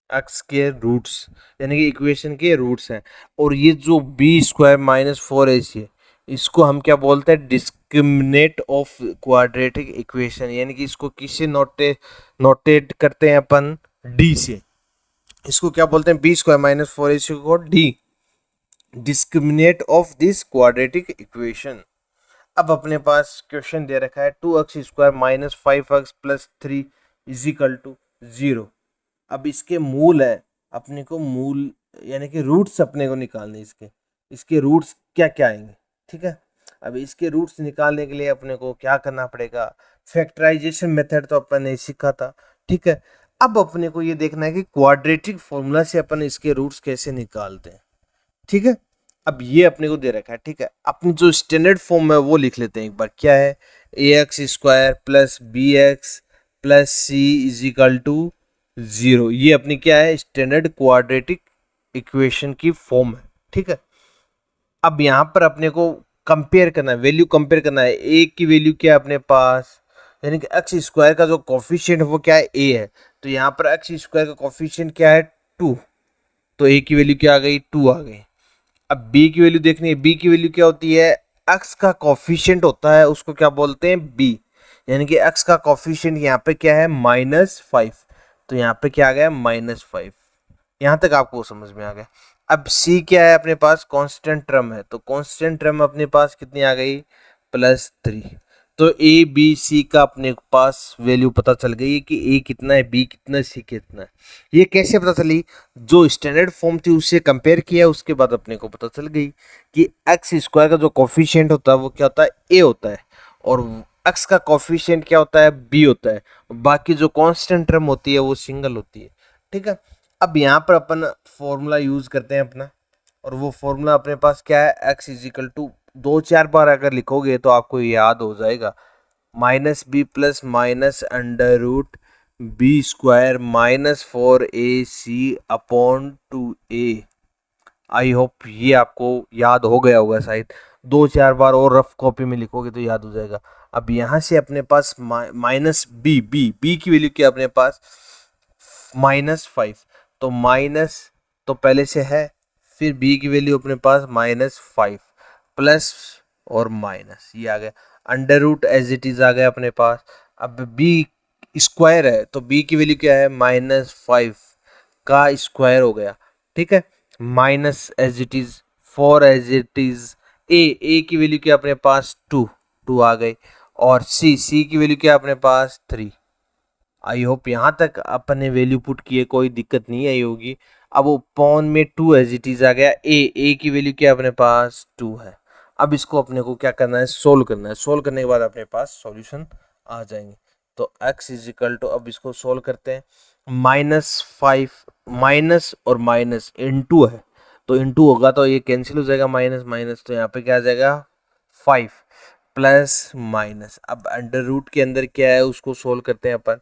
x के रूट्स, यानी कि इक्वेशन के रूट्स हैं। और ये जो बी स्क्वायर माइनस 4ac है, इसको हम क्या बोलते हैं, डिस्क्रिमिनेंट ऑफ क्वाड्रेटिक इक्वेशन, यानी कि इसको किससे नोटेट करते हैं अपन, डी से। इसको क्या बोलते हैं, बी स्क्वायर माइनस 4ac को D, discriminant of this quadratic equation. अब अपने पास क्वेश्चन दे रखा है 2x square minus 5x plus 3 is equal to 0। अब इसके मूल है, अपने को मूल यानी कि रूट्स अपने को निकालने, इसके रूट्स क्या क्या आएंगे। ठीक है, अब इसके रूट्स निकालने के लिए अपने को क्या करना पड़ेगा, फैक्टराइजेशन मेथड तो अपन ने सीखा था। ठीक है, अब अपने को ये देखना है कि क्वाड्रेटिक फॉर्मूला से अपन इसके रूट्स कैसे निकालते हैं। ठीक है, अब ये अपने को दे रखा है। ठीक है, अपनी जो स्टैंडर्ड फॉर्म है वो लिख लेते हैं एक बार, क्या है, a x square plus b x plus c is equal to 0। ये अपनी क्या है, स्टैंडर्ड क्वाड्रेटिक इक्वेशन की फॉर्म है। ठीक है, अब यहाँ पर अपने को कंपेयर करना है, वैल्यू कंपेयर करना है। ए की वैल्यू क्या है अपने पास, यानी कि एक्स स्क्वायर का जो कोफिशिएंट है वो क्या है, ए है। तो यहाँ पर एक्स स्क्वायर का कोफिशिएंट क्या है, 2। तो ए की वैल्यू क्या आ गई, 2 आ गई। अब बी की वैल्यू देखनी है, बी की वैल्यू क्या होती है, एक्स का कोफिशिएंट होता है, उसको क्या बोलते हैं, बी, यानी कि एक्स का कोफिशिएंट यहाँ पे क्या है, -5। तो यहाँ पे क्या आ गया, -5। यहाँ तक आपको समझ में आ गया। अब सी क्या है अपने पास, कांस्टेंट टर्म है, तो कांस्टेंट टर्म अपने पास कितनी आ गई, +3। तो ए बी सी का अपने पास वैल्यू पता चल गई कि ए कितना है, बी कितना है, सी कितना है। ये कैसे पता चली, जो स्टैंडर्ड फॉर्म थी उससे कंपेयर किया, उसके बाद अपने को पता चल गई कि एक्स स्क्वायर का जो कोफिशिएंट होता है वो क्या होता है, ए होता है, और एक्स का कोफिशिएंट क्या होता है, बी होता है। बाकी जो कांस्टेंट टर्म होती है वो सिंगल होती है। ठीक है, अब यहाँ पर अपन फॉर्मूला यूज करते हैं अपना, और वो फॉर्मूला अपने पास क्या है, एक्स इजिकल टू 2-4 बार अगर लिखोगे तो आपको याद हो जाएगा, minus b plus minus under root b square minus 4ac upon 2a। I hope ये आपको याद हो गया होगा शायद। दो चार बार और रफ कॉपी में लिखोगे तो याद हो जाएगा। अब यहाँ से अपने पास माइनस बी, बी की वैल्यू क्या अपने पास -5, तो माइनस तो पहले से है, फिर बी की वैल्यू अपने पास -5 प्लस और माइनस, ये आ गया under root as it is आ गया अपने पास। अब बी स्क्वायर है तो बी की वैल्यू क्या है -5 का स्क्वायर हो गया, ठीक है, minus as it is 4 as it is a की वैल्यू क्या अपने पास 2 आ गई, और सी की वैल्यू क्या अपने पास 3। आई होप यहाँ तक अपने वैल्यू पुट किए कोई दिक्कत नहीं आई होगी। अब वो पॉन में 2 एज इट इज आ गया, ए की वैल्यू क्या अपने पास 2 है। अब इसको अपने को क्या करना है, सोल्व करना है। सोल्व करने के बाद अपने पास सॉल्यूशन आ जाएंगे। तो x इज इक्वल टू, अब इसको सोल्व करते हैं, -5 माइनस और माइनस इनटू है, तो इनटू होगा तो ये कैंसिल हो जाएगा, माइनस माइनस, तो यहाँ पे क्या आ जाएगा 5 प्लस माइनस। अब अंडर रूट के अंदर क्या है उसको सोल्व करते हैं अपन।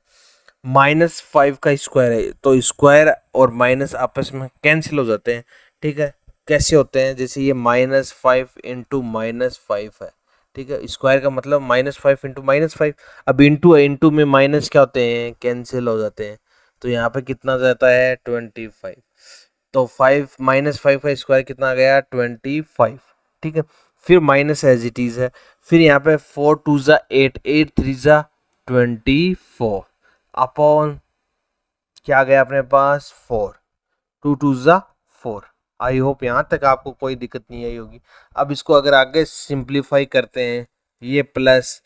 -5 का स्क्वायर है तो स्क्वायर और माइनस आपस में कैंसिल हो जाते हैं, ठीक है। कैसे होते हैं, जैसे ये -5 इंटू -5 है, ठीक है, स्क्वायर का मतलब -5 इंटू -5। अब इंटू है, इंटू में माइनस क्या होते हैं, कैंसिल हो जाते हैं, तो यहाँ पे कितना जाता है 25, तो 5 -5 का स्क्वायर कितना आ गया 25, ठीक है। फिर माइनस एज इट इज है, फिर यहाँ पे 4 2 ज़ा 8, 8 3 ज़ा 24 अपॉन क्या आ गया अपने पास 4, 2 2 ज़ा 4। आई होप यहाँ तक आपको कोई दिक्कत नहीं आई होगी। अब इसको अगर आगे सिंप्लीफाई करते हैं, ये प्लस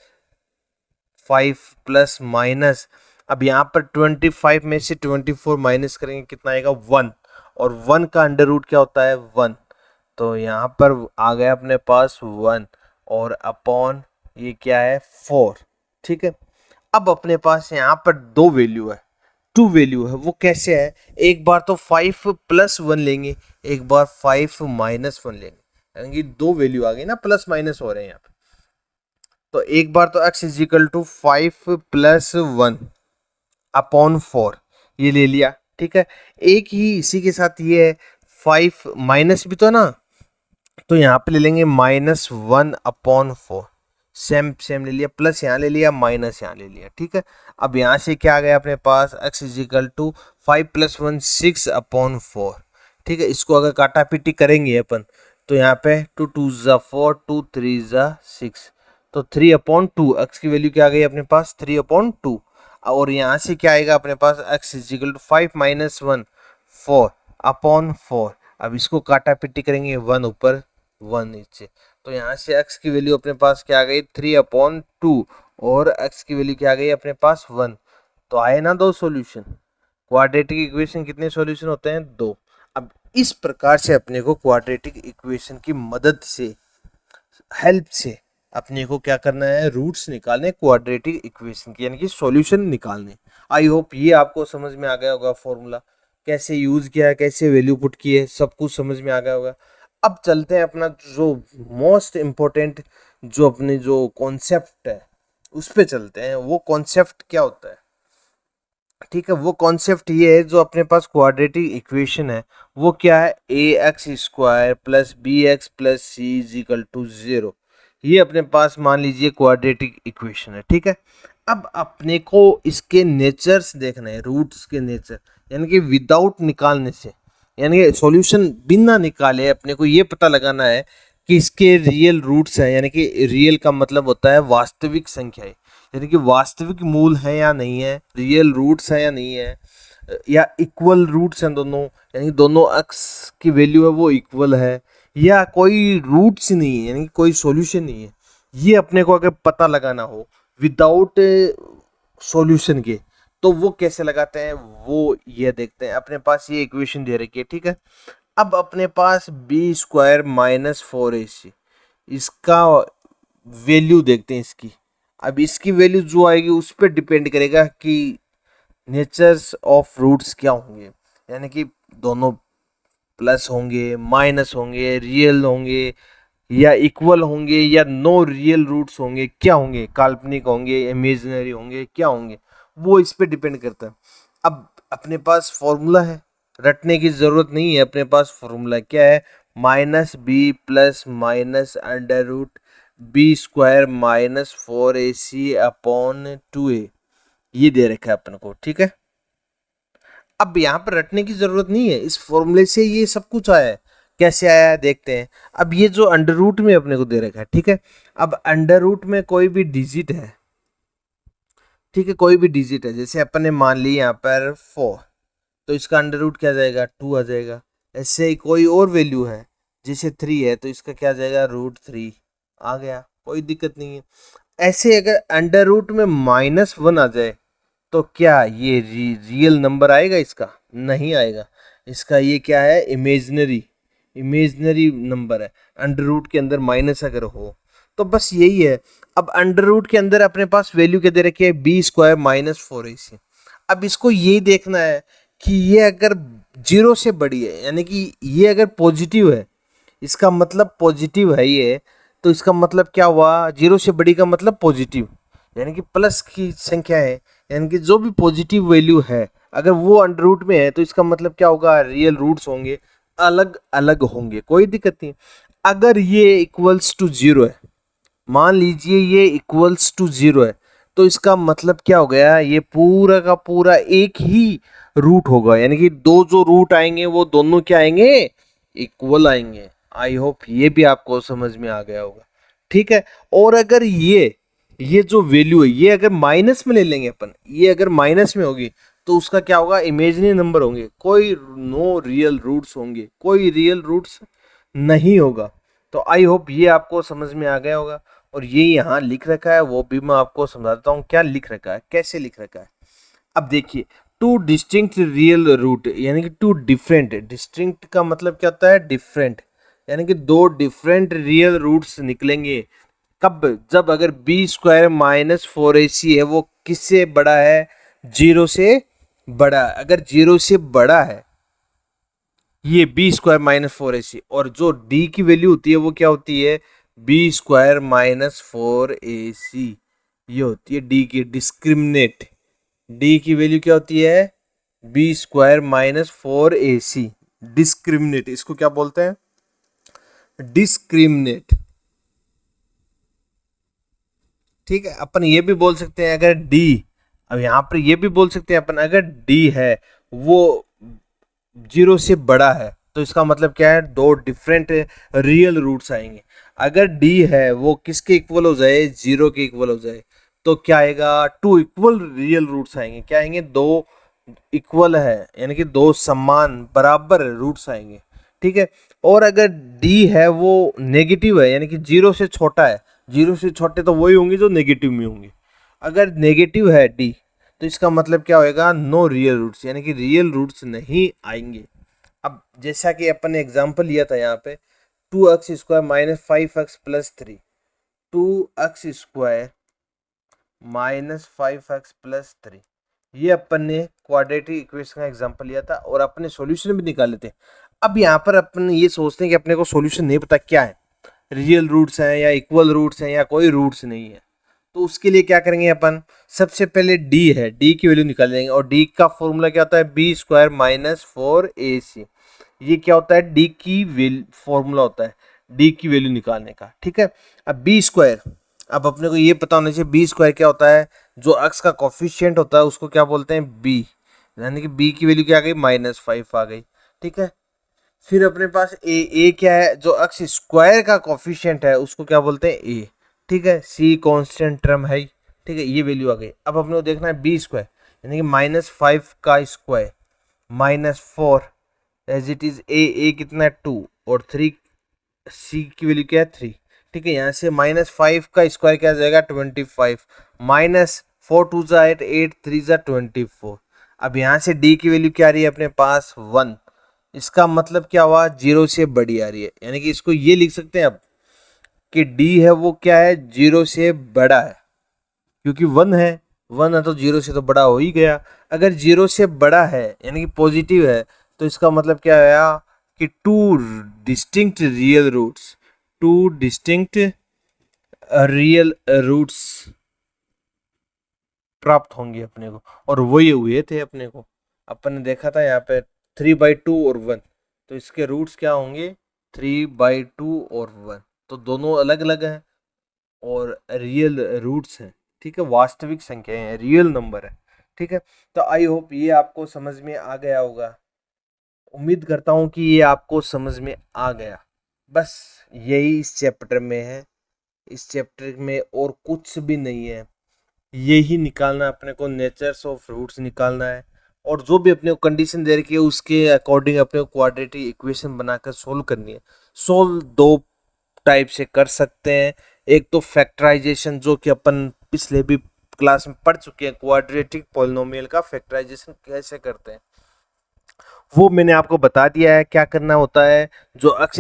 5 प्लस माइनस, अब यहाँ पर 25 में से 24 माइनस करेंगे कितना आएगा 1, और 1 का अंडर रूट क्या होता है 1, तो यहाँ पर आ गया अपने पास 1 और अपॉन ये क्या है 4, ठीक है। अब अपने पास यहाँ पर दो वैल्यू है, टू वैल्यू है, वो कैसे है, एक बार तो 5 प्लस 1 लेंगे, एक बार 5 माइनस 1 लेंगे, यानी कि दो वैल्यू आ गई ना, प्लस माइनस हो रहे हैं यहाँ पे। तो एक बार तो x is equal to 5 plus 1 upon 4 ये ले लिया, ठीक है। एक ही इसी के साथ ये है 5 माइनस भी तो ना, तो यहाँ पे ले लेंगे -1 अपॉन 4, सेम सेम ले लिया, प्लस यहाँ ले लिया, माइनस यहाँ ले लिया, ठीक है। अब यहाँ से क्या आ गया अपने पास x is equal to 5 plus 1 6 upon 4, ठीक है। इसको अगर काटा पीटी करेंगे अपन तो यहाँ पे 2 2 ज़ा 4, 2 3 ज़ा 6, तो 3 अपॉन 2, x की वैल्यू क्या आ गई अपने पास 3 अपॉन 2, और यहाँ से क्या आएगा अपने पास x is equal to 5 minus 1 4 upon 4। अब इसको काटा पिट्टी करेंगे, 1 ऊपर 1 नीचे, तो यहाँ से x की वैल्यू अपने पास क्या आ गई 3 अपॉन 2, और x की वैल्यू क्या आ गई अपने पास 1। तो आए ना दो सॉल्यूशन। क्वाड्रेटिक इक्वेशन कितने सॉल्यूशन होते हैं, दो। अब इस प्रकार से अपने को क्वाड्रेटिक इक्वेशन की मदद से, हेल्प से अपने को क्या करना है, रूट्स निकालने क्वाड्रेटिक इक्वेशन की, यानी कि सॉल्यूशन निकालने। आई होप ये आपको समझ में आ गया होगा, फॉर्मूला कैसे यूज किया है, कैसे वैल्यू पुट की है, सब कुछ समझ में आ गया होगा। अब चलते हैं अपना जो मोस्ट इम्पोर्टेंट जो अपने जो कॉन्सेप्ट है उस पे चलते हैं। वो कॉन्सेप्ट क्या होता है, ठीक है, वो कॉन्सेप्ट ये है जो अपने पास क्वाड्रेटिक इक्वेशन है वो क्या है, a x square plus b x plus c is equal to 0। ये अपने पास मान लीजिए क्वाड्रेटिक इक्वेशन है, ठीक है। अब अपने को इसके नेचर्स देखना है, रूट्स के नेचर, यानी कि विदाउट निकालने से, यानी कि सॉल्यूशन बिना निकाले अपने को ये पता लगाना है कि इसके रियल रूट्स हैं, यानी कि रियल का मतलब होता है वास्तविक संख्याएं, यानी कि वास्तविक मूल है या नहीं है, रियल रूट्स है या नहीं है, या इक्वल रूट्स हैं दोनों, यानी दोनों x की वैल्यू है वो इक्वल है, या कोई रूट्स नहीं है, यानी कि कोई सॉल्यूशन नहीं है। ये अपने को अगर पता लगाना हो विदाउट सॉल्यूशन के, तो वो कैसे लगाते हैं वो ये देखते हैं। अपने पास ये इक्वेशन दे रखी है, ठीक है। अब अपने पास बी स्क्वायर माइनस 4ac, इसका वैल्यू देखते हैं इसकी। अब इसकी वैल्यू जो आएगी उस पर डिपेंड करेगा कि नेचर्स ऑफ रूट्स क्या होंगे, यानी कि दोनों प्लस होंगे, माइनस होंगे, रियल होंगे, या इक्वल होंगे, या नो रियल रूट्स होंगे, क्या होंगे, काल्पनिक होंगे, इमेजिनरी होंगे, क्या होंगे, वो इस पे डिपेंड करता है। अब अपने पास फॉर्मूला है, रटने की ज़रूरत नहीं है, अपने पास फॉर्मूला क्या है, minus b plus minus under root b square minus 4ac upon 2a, ये दे रखा है अपन को, ठीक है। अब यहाँ पर रटने की जरूरत नहीं है, इस फॉर्मूले से ये सब कुछ आया है। कैसे आया है देखते हैं। अब ये जो अंडर रूट में अपने को दे रखा है, ठीक है। अब अंडर रूट में कोई भी डिजिट है, ठीक है, कोई भी डिजिट है, जैसे अपन ने मान ली यहाँ पर 4, तो इसका अंडर रूट क्या आ जाएगा, 2 आ जाएगा। ऐसे ही कोई और वैल्यू है, जैसे 3 है, तो इसका क्या आ जाएगा, √3 आ गया, कोई दिक्कत नहीं है। ऐसे अगर अंडर रूट में -1 आ जाए तो क्या ये रियल नंबर आएगा, इसका नहीं आएगा। इसका ये क्या है, इमेजनरी इमेजनरी नंबर है। अंडर रूट के अंदर माइनस अगर हो तो बस यही है। अब अंडर रूट के अंदर अपने पास वैल्यू क्या दे रखी है, बी स्क्वायर माइनस 4ac। अब इसको ये देखना है कि ये अगर 0 से बड़ी है, यानी कि ये अगर पॉजिटिव है, इसका मतलब पॉजिटिव है ये, तो इसका मतलब क्या हुआ, 0 से बड़ी का मतलब पॉजिटिव, यानी कि प्लस की संख्या है, यानी कि जो भी पॉजिटिव वैल्यू है अगर वो अंडर रूट में है तो इसका मतलब क्या होगा, रियल रूट्स होंगे, अलग अलग होंगे, कोई दिक्कत नहीं। अगर ये इक्वल्स टू 0 है, मान लीजिए ये इक्वल्स टू 0 है, तो इसका मतलब क्या हो गया, ये पूरा का पूरा एक ही रूट होगा, यानी कि दो जो रूट आएंगे वो दोनों क्या आएंगे, इक्वल आएंगे। आई होप ये भी आपको समझ में आ गया होगा, ठीक है। और अगर ये जो वैल्यू है ये अगर माइनस में ले लेंगे अपन, ये अगर माइनस में होगी तो उसका क्या होगा, इमेजिनरी नंबर होंगे, कोई नो रियल रूट्स होंगे, कोई रियल रूट्स नहीं होगा। तो आई होप ये आपको समझ में आ गया होगा। और ये यहाँ लिख रखा है वो भी मैं आपको समझाता हूँ क्या लिख रखा है, कैसे लिख रखा है। अब देखिए, टू डिस्टिंक्ट रियल रूट, यानी कि टू डिफरेंट, डिस्टिंक्ट का मतलब क्या होता है, डिफरेंट, यानी कि दो डिफरेंट रियल रूट्स निकलेंगे। कब, जब अगर बी स्क्वायर माइनस 4ac है वो किससे बड़ा है, 0 से बड़ा। अगर 0 से बड़ा है ये बी स्क्वायर माइनस 4ac, और जो डी की वैल्यू होती है वो क्या होती है, बी स्क्वायर माइनस 4ac, ये होती है डी की डिस्क्रिमिनेट। डी की वैल्यू क्या होती है, B square minus 4ac, discriminate, इसको क्या बोलते हैं, डिस्क्रिमिनेट, ठीक है। अपन ये भी बोल सकते हैं अगर डी, अब यहाँ पर ये भी बोल सकते हैं अपन, अगर डी है वो 0 से बड़ा है तो इसका मतलब क्या है, दो डिफरेंट रियल रूट्स आएंगे। अगर डी है वो किसके इक्वल हो जाए, 0 के इक्वल हो जाए, तो क्या आएगा, टू इक्वल रियल रूट्स आएंगे। क्या आएंगे, दो इक्वल है, यानी कि दो समान बराबर रूट्स आएंगे, ठीक है। और अगर डी है वो नेगेटिव है, यानी कि 0 से छोटा है, 0 से छोटे तो वही होंगे जो नेगेटिव में होंगे। अगर नेगेटिव है डी तो इसका मतलब क्या होएगा, नो रियल रूट्स, यानी कि रियल रूट्स नहीं आएंगे। अब जैसा कि अपन ने एग्जांपल लिया था यहाँ पे, 2x square minus 5x plus 3, 2x square minus 5x plus 3, ये अपन ने क्वाड्रेटिक इक्वेशन का एग्जांपल लिया था और अपने सॉल्यूशन भी निकाले थे। अब यहाँ पर अपन ये सोचते हैं कि अपने को सॉल्यूशन नहीं पता क्या है, रियल रूट्स हैं या इक्वल रूट्स हैं या कोई रूट्स नहीं है। तो उसके लिए क्या करेंगे अपन, सबसे पहले डी है, डी की वैल्यू निकाल देंगे, और डी का फॉर्मूला क्या होता है, बी स्क्वायर माइनस 4ac। ये क्या होता है, डी की फॉर्मूला होता है डी की वैल्यू निकालने का, ठीक है। अब बी स्क्वायर, अब अपने को ये पता होना चाहिए बी स्क्वायर क्या होता है, जो अक्स का कॉफिशिएंट होता है उसको क्या बोलते हैं, बी, यानी कि बी की वैल्यू क्या आ गई, -5 आ गई, ठीक है। फिर अपने पास ए क्या है, जो अक्स स्क्वायर का कॉफिशिएंट है उसको क्या बोलते हैं, ए, ठीक है। सी कांस्टेंट टर्म है, ठीक है, ये वैल्यू आ गई। अब अपने को देखना है बी स्क्वायर, यानी कि -5 का square -4, as it is a कितना है 2, और 3, सी की वैल्यू क्या है 3, ठीक है। यहाँ से -5 का स्क्वायर क्या आ जाएगा, 25, -4 2 जा 8, 8 3 जा 24। अब यहाँ से डी की वैल्यू क्या आ रही है अपने पास, 1, इसका मतलब क्या हुआ, 0 से बड़ी आ रही है, यानी कि इसको ये लिख सकते हैं अब कि डी है वो क्या है, 0 से बड़ा है, क्योंकि 1 है तो 0 से तो बड़ा हो ही गया। अगर 0 से बड़ा है यानी कि पॉजिटिव है, तो इसका मतलब क्या आया कि two distinct real roots, two distinct real roots प्राप्त होंगे अपने को, और वही हुए थे अपने को। अपन ने देखा था यहाँ पे 3/2 और 1, तो इसके रूट्स क्या होंगे, 3/2 और 1, तो दोनों अलग अलग हैं और रियल रूट्स हैं। ठीक है, वास्तविक संख्याएं हैं, रियल नंबर है। ठीक है, तो आई होप ये आपको समझ में आ गया होगा। उम्मीद करता हूँ कि ये आपको समझ में आ गया। बस यही इस चैप्टर में है। इस चैप्टर में और कुछ भी नहीं है, यही निकालना अपने को, नेचर्स ऑफ रूट्स निकालना है। और जो भी अपने को कंडीशन दे रखी है उसके अकॉर्डिंग अपने को क्वाड्रेटिक इक्वेशन बनाकर सोल्व करनी है। सोल्व दो टाइप से कर सकते हैं। एक तो फैक्टराइजेशन, जो कि अपन पिछले भी क्लास में पढ़ चुके हैं, क्वाड्रेटिक पॉलिनोमियल का फैक्टराइजेशन कैसे करते हैं वो मैंने आपको बता दिया है। क्या करना होता है, जो एक्स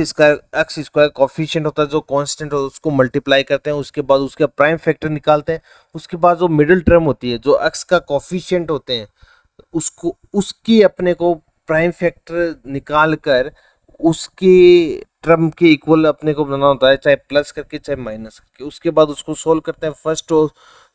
स्क्वायर कॉफिशिएंट होता है, जो कांस्टेंट होता है, उसको मल्टीप्लाई करते हैं, उसके बाद उसका प्राइम फैक्टर निकालते हैं। उसके बाद जो मिडिल टर्म होती है, जो एक्स का कॉफिशिएंट होते हैं, उसको उसकी अपने को प्राइम फैक्टर निकाल कर उसके टर्म के इक्वल अपने को बनाना होता है, चाहे प्लस करके चाहे माइनस करके। उसके बाद उसको सोल्व करते हैं।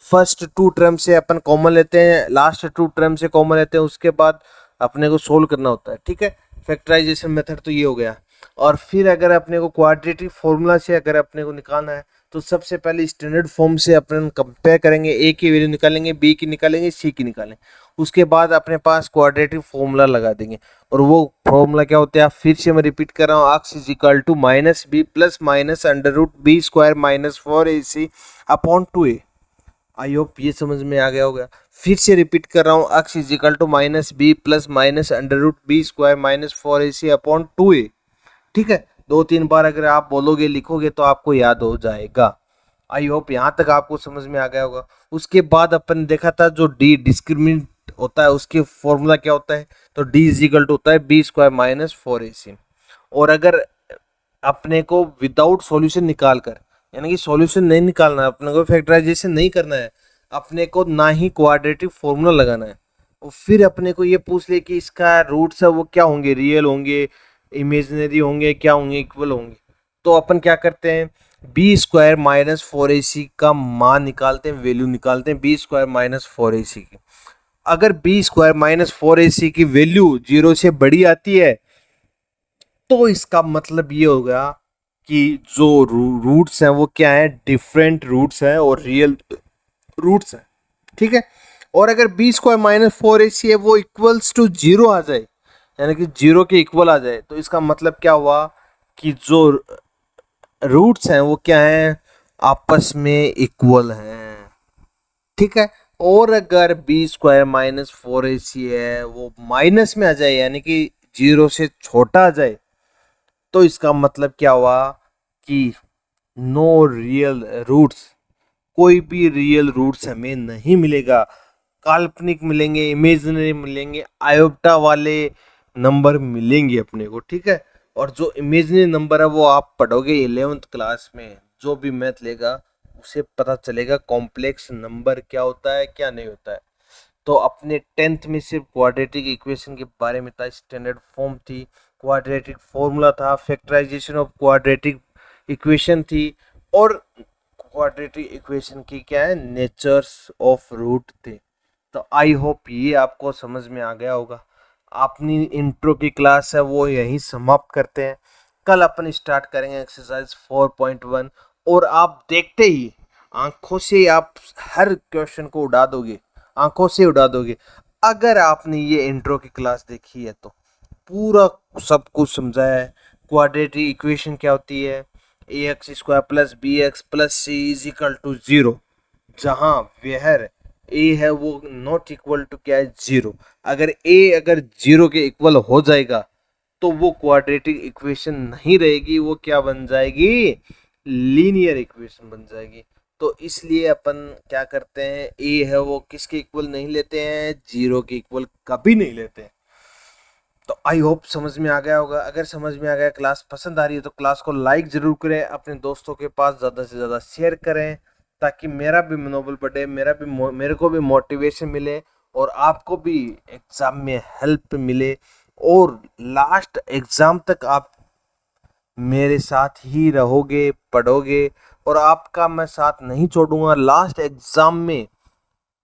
फर्स्ट टू टर्म से अपन कॉमन लेते हैं, लास्ट टू टर्म से कॉमन लेते हैं, उसके बाद अपने को सोल्व करना होता है। ठीक है, फैक्टराइजेशन मेथड तो ये हो गया। और फिर अगर अपने को क्वाड्रेटिक फॉर्मूला से अगर अपने को निकालना है, तो सबसे पहले स्टैंडर्ड फॉर्म से अपन कंपेयर करेंगे, ए की वैल्यू निकालेंगे, बी की निकालेंगे, सी की निकालेंगे। उसके बाद अपने पास क्वाड्रेटिक फॉर्मूला लगा देंगे। और वो फॉर्मूला क्या होता है, फिर से मैं रिपीट कर रहा हूँ, x is equal to minus b plus minus under root b square minus 4ac upon 2a। I hope ये समझ में आ गया होगा। फिर से रिपीट कर रहा हूँ, x is equal to minus b plus minus under root b square minus 4ac upon 2a। ठीक है, दो तीन बार अगर आप बोलोगे लिखोगे तो आपको याद हो जाएगा। आई होप यहाँ तक आपको समझ में आ गया होगा। उसके बाद अपन देखा था जो डी डिस्क्रिमिनेंट होता है, उसके फॉर्मूला क्या होता है, तो डी इज इक्वल टू होता है बी स्क्वायर माइनस 4ac। और अगर अपने को विदाउट सॉल्यूशन निकाल कर, यानी कि सॉल्यूशन नहीं निकालना है, अपने को फैक्टराइजेशन नहीं करना है, अपने को ना ही क्वाड्रेटिक फॉर्मूला लगाना है, और फिर अपने को ये पूछ ले कि इसका रूट्स है वो क्या होंगे, रियल होंगे, इमेजिनरी होंगे, क्या होंगे, इक्वल होंगे, तो अपन क्या करते हैं, बी स्क्वायर माइनस 4ac का मान निकालते हैं, वैल्यू निकालते हैं बी स्क्वायर माइनस 4ac की। अगर बी स्क्वायर माइनस 4ac की वैल्यू 0 से बड़ी आती है, तो इसका मतलब ये होगा कि जो रूट्स हैं वो क्या है, डिफरेंट रूट्स हैं और रियल रूट्स हैं। ठीक है, और अगर बी स्क्वायर माइनस 4ac है वो इक्वल्स टू 0 आ जाए, यानी कि 0 के इक्वल आ जाए, तो इसका मतलब क्या हुआ कि जो रूट्स हैं वो क्या हैं, आपस में इक्वल हैं। ठीक है, और अगर बी स्क्वायर माइनस 4ac है वो माइनस में आ जाए, यानी कि 0 से छोटा आ जाए, तो इसका मतलब क्या हुआ कि नो रियल रूट्स, कोई भी रियल रूट्स हमें नहीं मिलेगा, काल्पनिक मिलेंगे, इमेजिनरी मिलेंगे, आयोटा वाले नंबर मिलेंगे अपने को। ठीक है, और जो इमेजिनरी नंबर है वो आप पढ़ोगे 11th क्लास में, जो भी मैथ लेगा उसे पता चलेगा कॉम्प्लेक्स नंबर क्या होता है क्या नहीं होता है। तो अपने 10th में सिर्फ क्वाड्रेटिक इक्वेशन के बारे में था, स्टैंडर्ड फॉर्म थी, क्वाड्रेटिक फॉर्मूला था, फैक्टराइजेशन ऑफ क्वाड्रेटिक इक्वेशन थी, और क्वाड्रेटिक इक्वेशन की क्या है, नेचर्स ऑफ रूट थे। तो आई होप ये आपको समझ में आ गया होगा। अपनी इंट्रो की क्लास है वो यहीं समाप्त करते हैं। कल अपन स्टार्ट करेंगे एक्सरसाइज 4.1, और आप देखते ही आंखों से आप हर क्वेश्चन को उड़ा दोगे, आंखों से उड़ा दोगे। अगर आपने ये इंट्रो की क्लास देखी है तो पूरा सब कुछ समझाया है। क्वाड्रेटिक इक्वेशन क्या होती है, a x square plus b x plus c is equal to 0, जहाँ वेयर ए है वो नॉट इक्वल टू क्या है, 0। अगर ए अगर 0 के इक्वल हो जाएगा तो वो क्वाड्रेटिक इक्वेशन नहीं रहेगी, वो क्या बन जाएगी, लीनियर इक्वेशन बन जाएगी। तो इसलिए अपन क्या करते हैं, ए है वो किसके इक्वल नहीं लेते हैं, 0 के इक्वल कभी नहीं लेते हैं। तो आई होप समझ में आ गया होगा। अगर समझ में आ गया, क्लास पसंद आ रही है तो क्लास को लाइक जरूर करें, अपने दोस्तों के पास ज़्यादा से ज़्यादा शेयर करें, ताकि मेरा भी मनोबल बढ़े, मेरे को भी मोटिवेशन मिले, और आपको भी एग्ज़ाम में हेल्प मिले, और लास्ट एग्ज़ाम तक आप मेरे साथ ही रहोगे, पढ़ोगे, और आपका मैं साथ नहीं छोड़ूंगा। लास्ट एग्ज़ाम में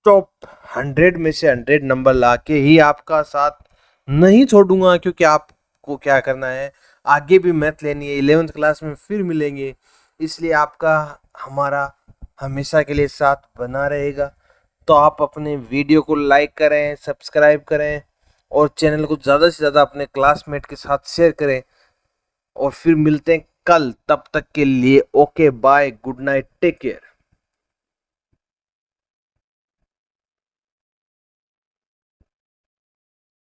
टॉप 100 में से 100 नंबर ला के ही आपका साथ नहीं छोड़ूंगा, क्योंकि आप आपको क्या करना है, आगे भी मैथ लेनी है, 11th क्लास में फिर मिलेंगे, इसलिए आपका हमारा हमेशा के लिए साथ बना रहेगा। तो आप अपने वीडियो को लाइक करें, सब्सक्राइब करें और चैनल को ज़्यादा से ज़्यादा अपने क्लासमेट के साथ शेयर करें। और फिर मिलते हैं कल, तब तक के लिए okay bye, good night, take care.